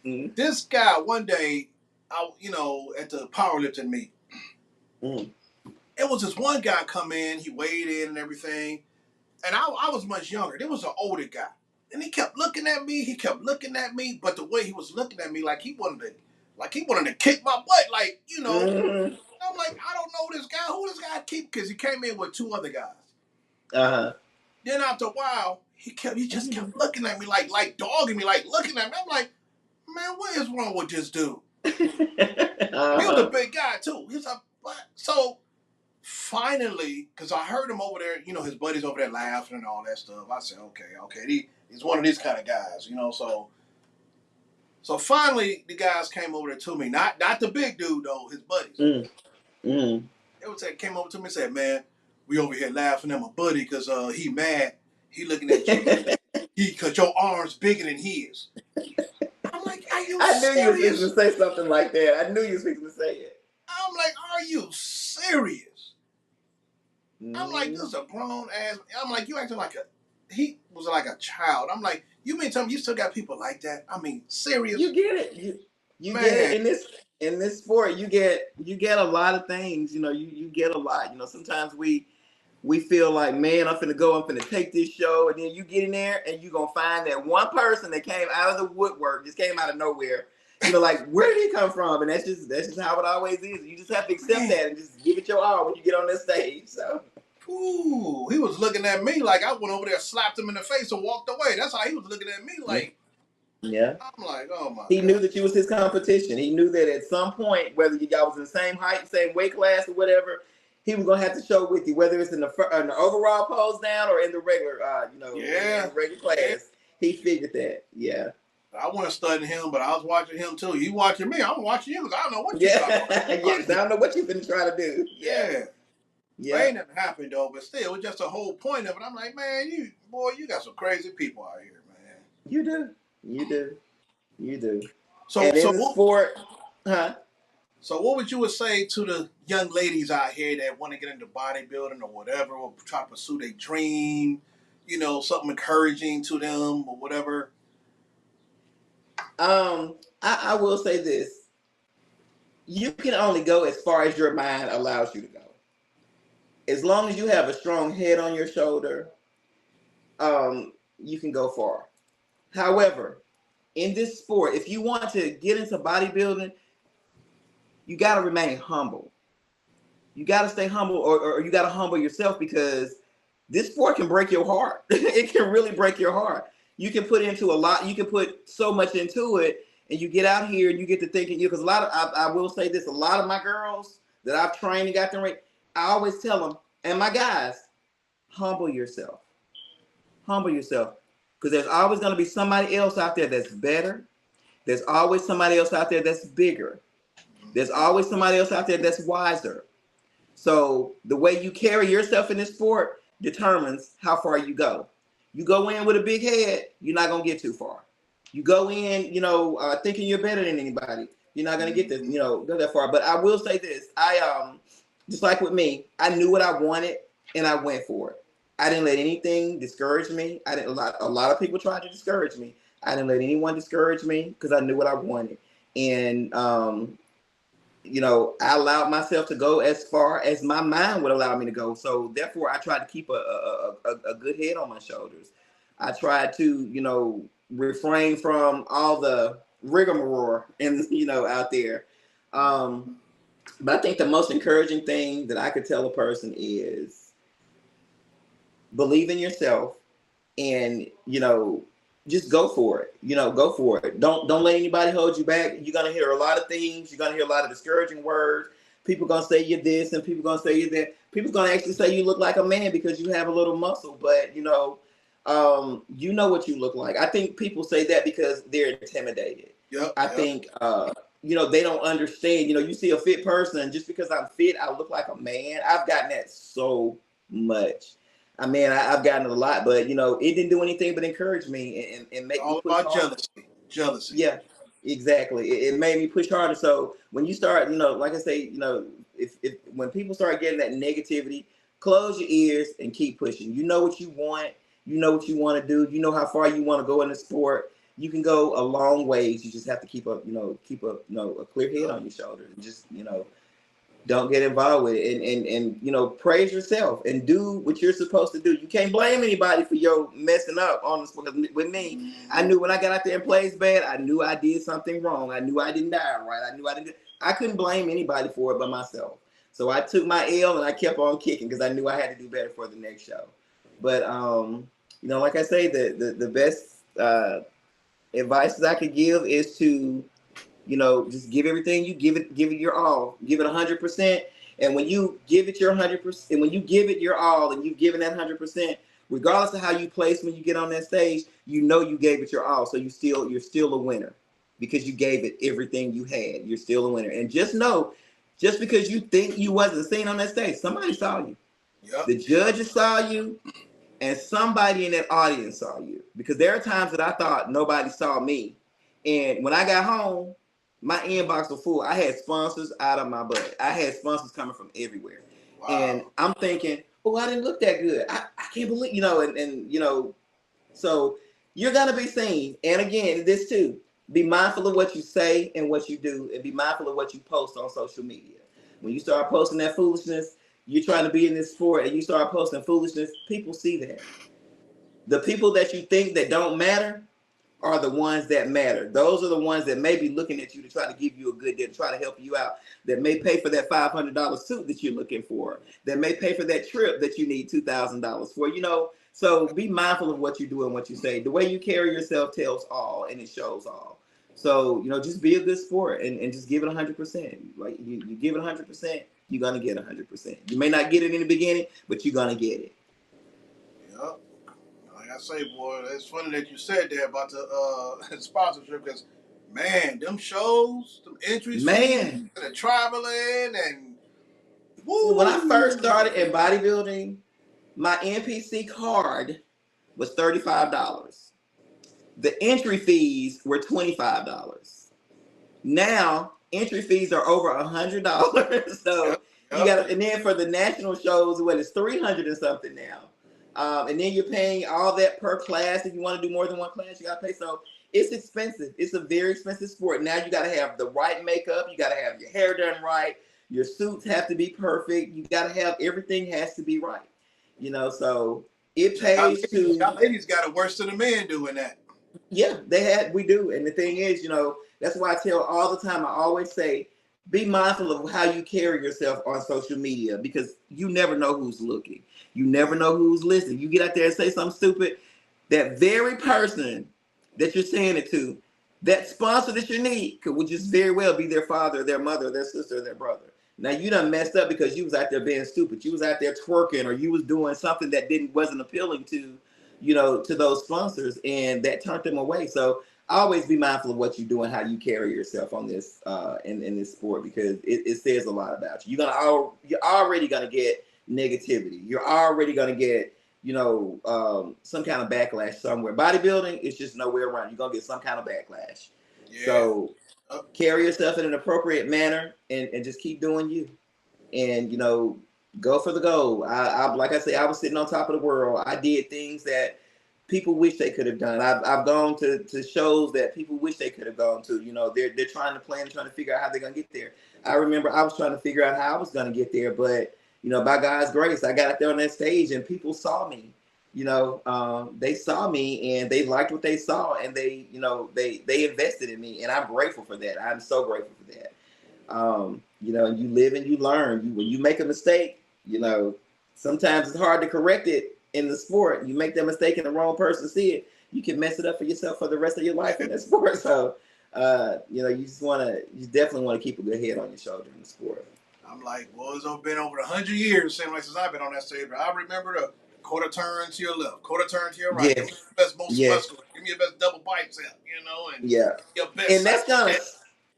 Mm-hmm. This guy one day, at the powerlifting meet, it was this one guy come in. He weighed in and everything, and I was much younger. There was an older guy, and he kept looking at me. But the way he was looking at me, like he wanted to kick my butt, Mm-hmm. I'm like, I don't know this guy. Who this guy keep? Because he came in with two other guys. Then after a while, he just kept looking at me like dogging me, like looking at me. I'm like, man, what is wrong with this dude? He was a big guy too. He's like, what? So finally, because I heard him over there, his buddies over there laughing and all that stuff. I said, okay, he's one of these kind of guys, So finally, the guys came over there to me. Not the big dude though, his buddies. They came over to me and said, man, we over here laughing at my buddy because he mad. He looking at you. Because your arm's bigger than his. I'm like, are you serious? I knew you was going to say something like that. I knew you was going to say it. I'm like, are you serious? I'm like, this is a grown ass. I'm like, you acting like he was like a child. I'm like, you mean tell me you still got people like that? I mean, serious? You get it. You get it in this sport. You get a lot of things. You get a lot. Sometimes we feel like, man, I'm finna take this show, and then you get in there and you're gonna find that one person that came out of the woodwork, just came out of nowhere. Like, where did he come from? And that's just how it always is. You just have to accept that and just give it your all when you get on that stage. So. Ooh, he was looking at me like I went over there, slapped him in the face, and walked away. That's how he was looking at me, like. Yeah. I'm like, oh my. He knew that you was his competition. He knew that at some point, whether y'all was in the same height, same weight class, or whatever, he was gonna have to show with you, whether it's in the overall pose down or in the regular, in the regular class. Yeah. He figured that. Yeah. I wasn't studying him, but I was watching him too. You watching me? I'm watching you because I don't know what you're talking about. Yes, I don't know what you've been trying to do. Yeah. Ain't nothing happened though, but still, it was just the whole point of it. I'm like, man, you got some crazy people out here, man. You do. So in the sport, huh? So what would you say to the young ladies out here that want to get into bodybuilding or whatever, or try to pursue their dream, something encouraging to them or whatever? I will say this. You can only go as far as your mind allows you to go. As long as you have a strong head on your shoulder, you can go far. However, in this sport, if you want to get into bodybuilding, you got to remain humble. You got to stay humble, or you got to humble yourself, because this sport can break your heart. It can really break your heart. You can put into a lot. You can put so much into it, and you get out here and you get to thinking, because I will say this, a lot of my girls that I've trained and got them right, I always tell them, and my guys, humble yourself. Humble yourself. Because there's always going to be somebody else out there that's better. There's always somebody else out there that's bigger. There's always somebody else out there that's wiser. So the way you carry yourself in this sport determines how far you go. You go in with a big head, you're not going to get too far. You go in, thinking you're better than anybody, you're not going to get go that far. But I will say this. Just like with me, I knew what I wanted and I went for it. I didn't let anything discourage me. A lot of people tried to discourage me. I didn't let anyone discourage me because I knew what I wanted. And I allowed myself to go as far as my mind would allow me to go. So therefore, I tried to keep a good head on my shoulders. I tried to, refrain from all the rigmarole and out there. But I think the most encouraging thing that I could tell a person is believe in yourself and just go for it. Go for it. Don't let anybody hold you back. You're gonna hear a lot of things. You're gonna hear a lot of discouraging words. People gonna say you're this and people gonna say you're that. People gonna actually say you look like a man because you have a little muscle, but you know what you look like. I think people say that because they're intimidated. I think they don't understand. You see a fit person, just because I'm fit, I look like a man. I've gotten that so much. I mean, I've gotten it a lot, but it didn't do anything but encourage me and make me push harder. Jealousy. Yeah, exactly. It made me push harder. So when you start, like I say, if when people start getting that negativity, close your ears and keep pushing. You know what you want. You know what you want to do. You know how far you want to go in the sport. You can go a long ways. You just have to keep a clear head on your shoulders and just don't get involved with it, and praise yourself and do what you're supposed to do. You can't blame anybody for your messing up on the sport. With me, I knew when I got out there and played bad, I knew I did something wrong. I knew I didn't die right. I couldn't blame anybody for it but myself. So I took my L and I kept on kicking because I knew I had to do better for the next show. But like I say, the best advice that I could give is to just give everything you give it your all, give it 100%. And when you give it your 100%, and when you give it your all, and you've given that 100%, regardless of how you place when you get on that stage, you gave it your all. So you're still a winner because you gave it everything you had. You're still a winner. And just know, just because you think you wasn't seen on that stage, somebody saw you. Yep. The judges saw you, and somebody in that audience saw you. Because there are times that I thought nobody saw me, and when I got home, my inbox was full. I had sponsors out of my butt. I had sponsors coming from everywhere. Wow. And I'm thinking, I didn't look that good. I can't believe, so you're going to be seen. And again, this too, be mindful of what you say and what you do, and be mindful of what you post on social media. When you start posting that foolishness, you're trying to be in this sport and you start posting foolishness, people see that. The people that you think that don't matter are the ones that matter. Those are the ones that may be looking at you to try to give you a good deal, to try to help you out, that may pay for that $500 suit that you're looking for, that may pay for that trip that you need $2,000 for, So be mindful of what you do and what you say. The way you carry yourself tells all, and it shows all. So, just be a good sport and just give it 100%. Like you give it 100%, you're going to get 100%. You may not get it in the beginning, but you're going to get it. Yep. Like I say, boy, it's funny that you said that about the sponsorship, because, man, them shows, them entries, man, the traveling, and woo. When I first started in bodybuilding, my NPC card was $35. The entry fees were $25. Now entry fees are over $100. So you got, and then for the national shows, it's $300 and something now. And then you're paying all that per class. If you want to do more than one class, you got to pay. So it's expensive. It's a very expensive sport. Now you got to have the right makeup. You got to have your hair done right. Your suits have to be perfect. You got to have, everything has to be right. So it pays to. Y'all ladies got it worse than the men doing that. Yeah, we do. And the thing is, that's why I tell all the time, I always say, be mindful of how you carry yourself on social media, because you never know who's looking. You never know who's listening. You get out there and say something stupid, that very person that you're saying it to, that sponsor that you need, would just very well be their father, their mother, their sister, their brother. Now you done messed up because you was out there being stupid. You was out there twerking, or you was doing something that wasn't appealing to, to those sponsors, and that turned them away. So always be mindful of what you do and how you carry yourself on this in this sport, because it says a lot about you. You're already gonna get negativity. You're already gonna get some kind of backlash somewhere. Bodybuilding is just nowhere around. You're gonna get some kind of backlash. Yeah. So carry yourself in an appropriate manner and just keep doing you. And go for the goal. I like I say, I was sitting on top of the world. I did things that people wish they could have done. I've gone to shows that people wish they could have gone to. They're trying to plan, trying to figure out how they're gonna get there. I remember I was trying to figure out how I was going to get there, but by God's grace, I got up there on that stage and people saw me. They saw me and they liked what they saw, and they invested in me, and I'm grateful for that. I'm so grateful for that. You live and you learn. When you make a mistake, sometimes it's hard to correct it in the sport. You make that mistake and the wrong person see it, you can mess it up for yourself for the rest of your life in that sport. So, you definitely want to keep a good head on your shoulder in the sport. I'm like, well, it's been over 100 years, since I've been on that stage. But I remember the quarter turn to your left, quarter turn to your right. Yes. Give me your best, most muscular. Give me your best double bicep, and your best. And that's gonna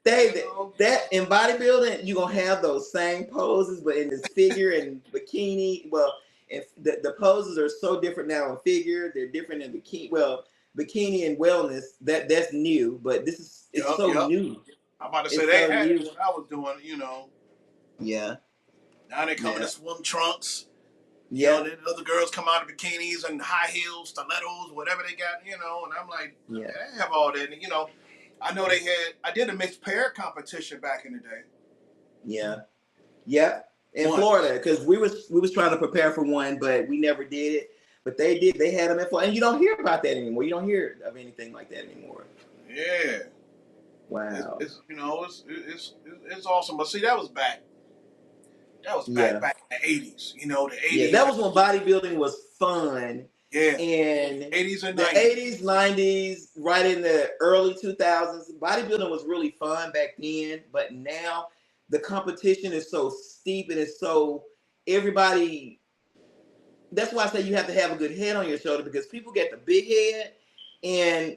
stay that in bodybuilding. You're gonna have those same poses, but in this figure and bikini, well, if the poses are so different now in figure, they're different in bikini. Well, bikini and wellness, that's new, but this is new. I'm about to say they had it when I was doing, Yeah. Now they come in the swim trunks. Yeah. Then other girls come out in bikinis and high heels, stilettos, whatever they got, and I'm like, they have all that. And, I know I did a mixed pair competition back in the day. Yeah. Yeah. In Florida, because we was trying to prepare for one, but we never did it. But they did. They had them in Florida, and you don't hear about that anymore. You don't hear of anything like that anymore. Yeah. Wow. It's awesome. But see, that was back. That was back in the 80s. The 80s. Yeah, that was when bodybuilding was fun. Yeah. And 80s and 90s. The 80s, 90s, right in the early 2000s, bodybuilding was really fun back then. But now the competition is so steep and it's so everybody. That's why I say you have to have a good head on your shoulder, because people get the big head and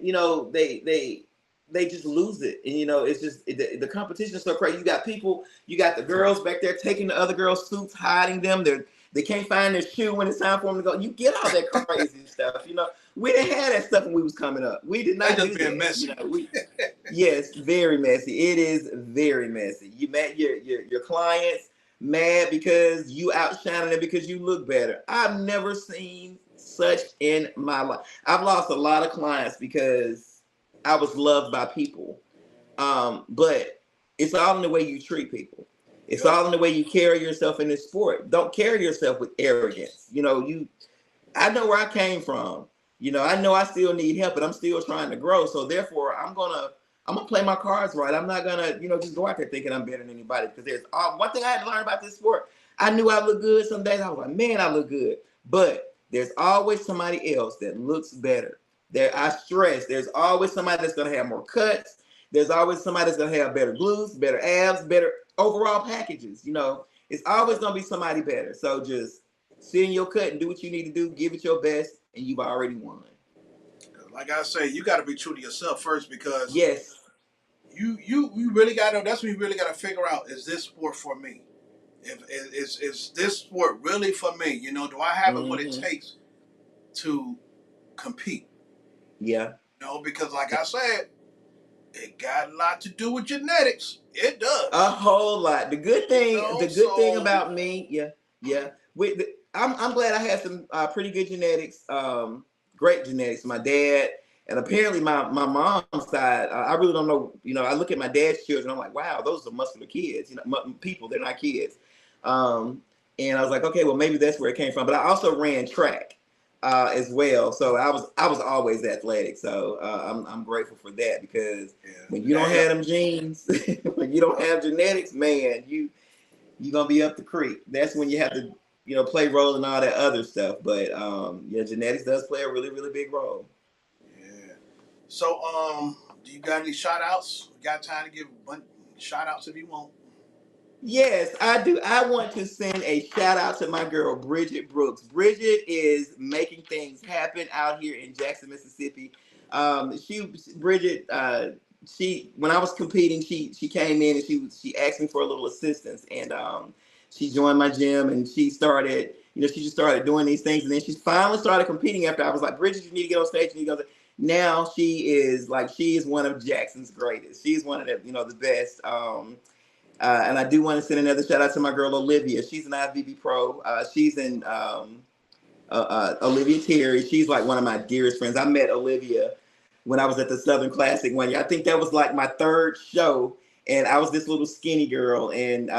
they just lose it. And it's just the competition is so crazy. You got the girls back there taking the other girls' suits, hiding them. They can't find their shoe when it's time for them to go. You get all that crazy stuff. We didn't have that stuff when we was coming up. We did not do that. Messy. Yes, very messy. It is very messy. You met your clients mad because you outshining them because you look better. I've never seen such in my life. I've lost a lot of clients because I was loved by people. But it's all in the way you treat people. It's all in the way you carry yourself in this sport. Don't carry yourself with arrogance. I know where I came from. I know I still need help, but I'm still trying to grow. So therefore, I'm gonna play my cards right. I'm not gonna, just go out there thinking I'm better than anybody. Because there's one thing I had to learn about this sport. I knew I looked good. Some days I was like, man, I look good. But there's always somebody else that looks better. I stress, there's always somebody that's gonna have more cuts. There's always somebody that's gonna have better glutes, better abs, better overall packages. It's always gonna be somebody better. So just sit in your cut and do what you need to do. Give it your best, and you've already won. Like I say, you got to be true to yourself first, because you really got to. That's when you really got to figure out: is this sport for me? Is this sport really for me? Do I have what it takes to compete? Yeah. Because like I said, it got a lot to do with genetics. It does. A whole lot. The good thing, thing about me, I'm glad I had some pretty good genetics, great genetics. My dad, and apparently my mom's side, I really don't know. I look at my dad's children, I'm like, wow, those are muscular kids. People, they're not kids. And I was like, okay, well, maybe that's where it came from. But I also ran track as well, so I was always athletic. So I'm grateful for that, because when you don't have them genes, when you don't have genetics, man, you're gonna be up the creek. That's when you have to play role and all that other stuff. But genetics does play a really, really big role. Yeah. So do you got any shout outs? You got time to give a bunch shout outs if you want? Yes, I do. I want to send a shout out to my girl, Bridget Brooks. Bridget is making things happen out here in Jackson, Mississippi. Bridget, when I was competing, she came in and she asked me for a little assistance, and she joined my gym, and she started, she just started doing these things, and then she finally started competing after I was like, Bridget, you need to get on stage. You need to go. Now she is one of Jackson's greatest. She's one of the best. And I do want to send another shout out to my girl Olivia. She's an IFBB pro. She's in Olivia Terry. She's like one of my dearest friends. I met Olivia when I was at the Southern Classic one year. I think that was like my third show, And I was this little skinny girl, and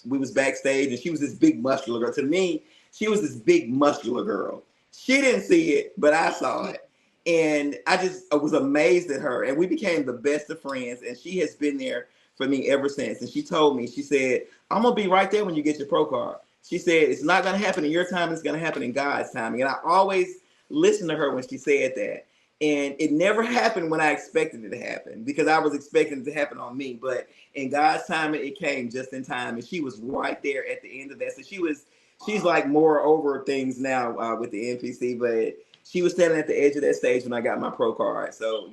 we was backstage, and she was this big muscular girl. To me, she was this big muscular girl. She didn't see it, but I saw it. And I was amazed at her. And we became the best of friends. And she has been there for me ever since. And she told me, she said, I'm going to be right there when you get your pro card. She said, it's not going to happen in your time. It's going to happen in God's timing. And I always listened to her when she said that. And it never happened when I expected it to happen, because I was expecting it to happen on me. But in God's timing, it came just in time. And she was right there at the end of that. So she's like more over things now with the NPC, but she was standing at the edge of that stage when I got my pro card. So,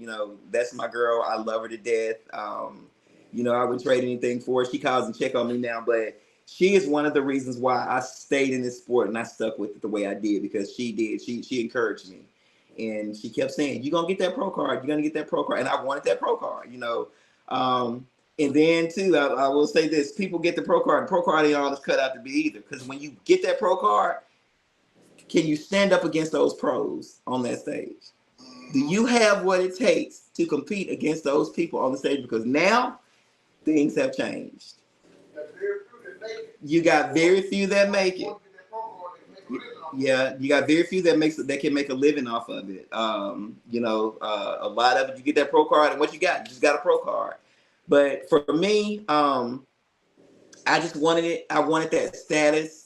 that's my girl. I love her to death. I would trade anything for her. She calls and check on me now, but she is one of the reasons why I stayed in this sport and I stuck with it the way I did, because she did. She encouraged me. And she kept saying, you're going to get that pro card. You're going to get that pro card. And I wanted that pro card, And then, too, I will say this. People get the pro card. The pro card ain't all it's cut out to be either. Because when you get that pro card, can you stand up against those pros on that stage? Do you have what it takes to compete against those people on the stage? Because now things have changed. You got very few that make it. Yeah, you got very few that can make a living off of it. A lot of it, you get that pro card, and what you got? You just got a pro card. But for me, I just wanted it. I wanted that status.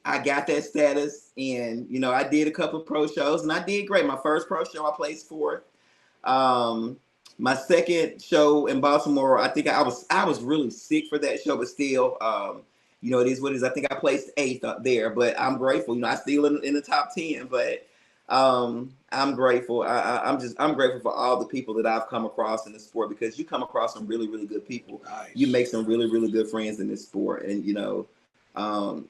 I got that status, and I did a couple of pro shows, and I did great. My first pro show, I placed fourth. My second show in Baltimore, I think I was really sick for that show, but still, it is what it is. I think I placed eighth up there, but I'm grateful. I still in the top 10, but I'm grateful. I'm grateful for all the people that I've come across in the sport, because you come across some really, really good people. Nice. You make some really, really good friends in this sport, and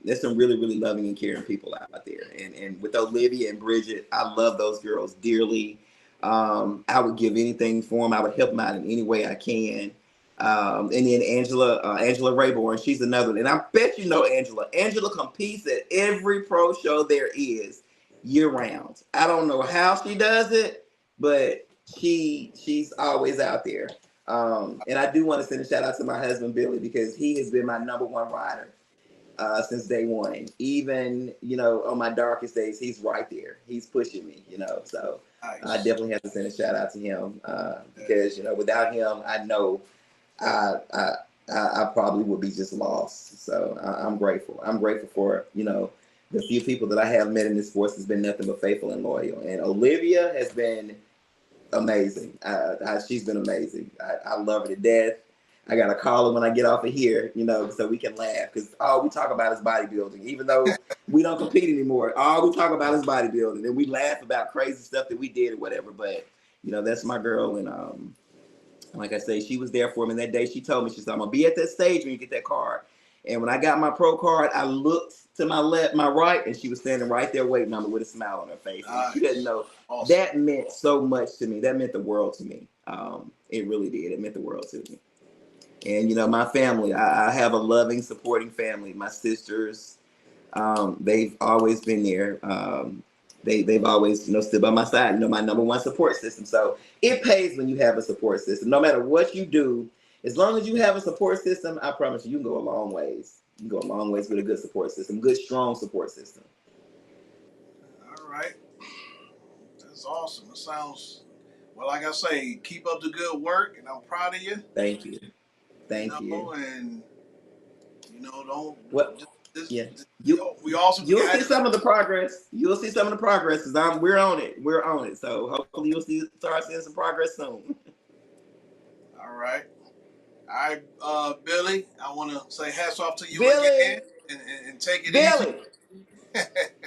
there's some really, really loving and caring people out there. And with Olivia and Bridget, I love those girls dearly. I would give anything for them. I would help them out in any way I can. And then Angela Rayborn, she's another one. And I bet you know Angela. Angela competes at every pro show there is year round. I don't know how she does it, but she's always out there. And I do want to send a shout out to my husband, Billy, because he has been my number one rider since day one. Even, on my darkest days, he's right there. He's pushing me, so nice. I definitely have to send a shout out to him because, without him, I know I probably would be just lost. So I'm grateful. I'm grateful for, the few people that I have met in this sports has been nothing but faithful and loyal. And Olivia has been amazing. She's been amazing. I love her to death. I got to call her when I get off of here, so we can laugh, because all we talk about is bodybuilding. Even though we don't compete anymore, all we talk about is bodybuilding, and we laugh about crazy stuff that we did or whatever. But, that's my girl. And like I say, she was there for me that day. She told me, she said, I'm going to be at that stage when you get that card. And when I got my pro card, I looked to my right, and she was standing right there waiting on me with a smile on her face. Nice. She didn't know. Awesome. That meant so much to me. That meant the world to me. It really did. It meant the world to me. And, my family, I have a loving, supporting family. My sisters, they've always been there. They've always, stood by my side, my number one support system. So it pays when you have a support system. No matter what you do, as long as you have a support system, I promise you can go a long ways. You can go a long ways with a good support system, good, strong support system. All right. That's awesome. It sounds, well, like I say, keep up the good work, and I'm proud of you. Thank you. Thank you. And, don't... What? Yeah. We also you'll see some of the progress. You'll see some of the progress, because we're on it. We're on it. So hopefully you'll start seeing some progress soon. All right. All right, Billy, I want to say hats off to you Billy. again and take it Billy.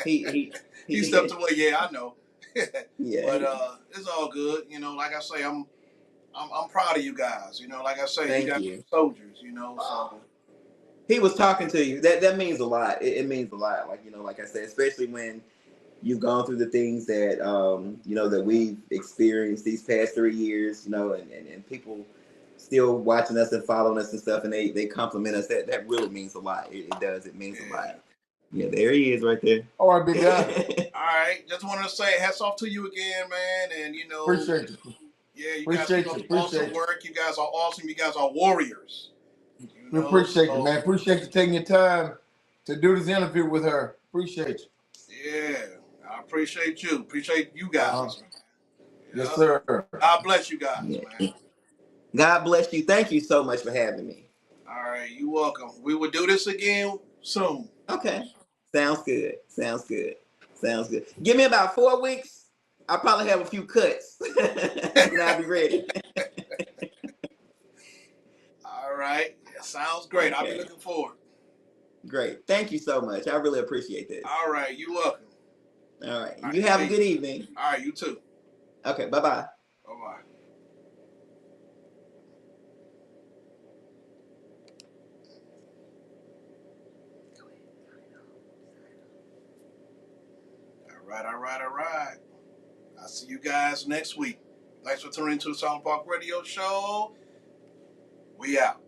easy. He stepped away. Yeah, I know. Yeah. But it's all good. Like I say, I'm proud of you guys. Like I say, Thank you got you. soldiers. So. He was talking to you. That means a lot. It means a lot. Like I said, especially when you've gone through the things that that we've experienced these past 3 years. And people still watching us and following us and stuff, and they compliment us. That really means a lot. It does. It means a lot. Yeah, there he is right there. All right, big guy. All right. Just wanted to say hats off to you again, man. And, Appreciate you. Yeah, you guys keep up the awesome work. You guys are awesome. You guys are warriors. You We know, appreciate you, man. Appreciate you taking your time to do this interview with her. Appreciate you. Yeah, I appreciate you. Appreciate you guys. Yes, sir. God bless you guys, Yeah. man. God bless you. Thank you so much for having me. All right, you're welcome. We will do this again soon. Okay. Sounds good. Sounds good. Sounds good. Give me about 4 weeks. I'll probably have a few cuts. And I'll be ready. All right. Yeah, sounds great. Okay. I'll be looking forward. Great. Thank you so much. I really appreciate this. All right. You're welcome. All right. You have a good evening. All right. You too. Okay. Bye-bye. Bye-bye. All right. I'll see you guys next week. Thanks for tuning into the Paulk Radio Show. We out.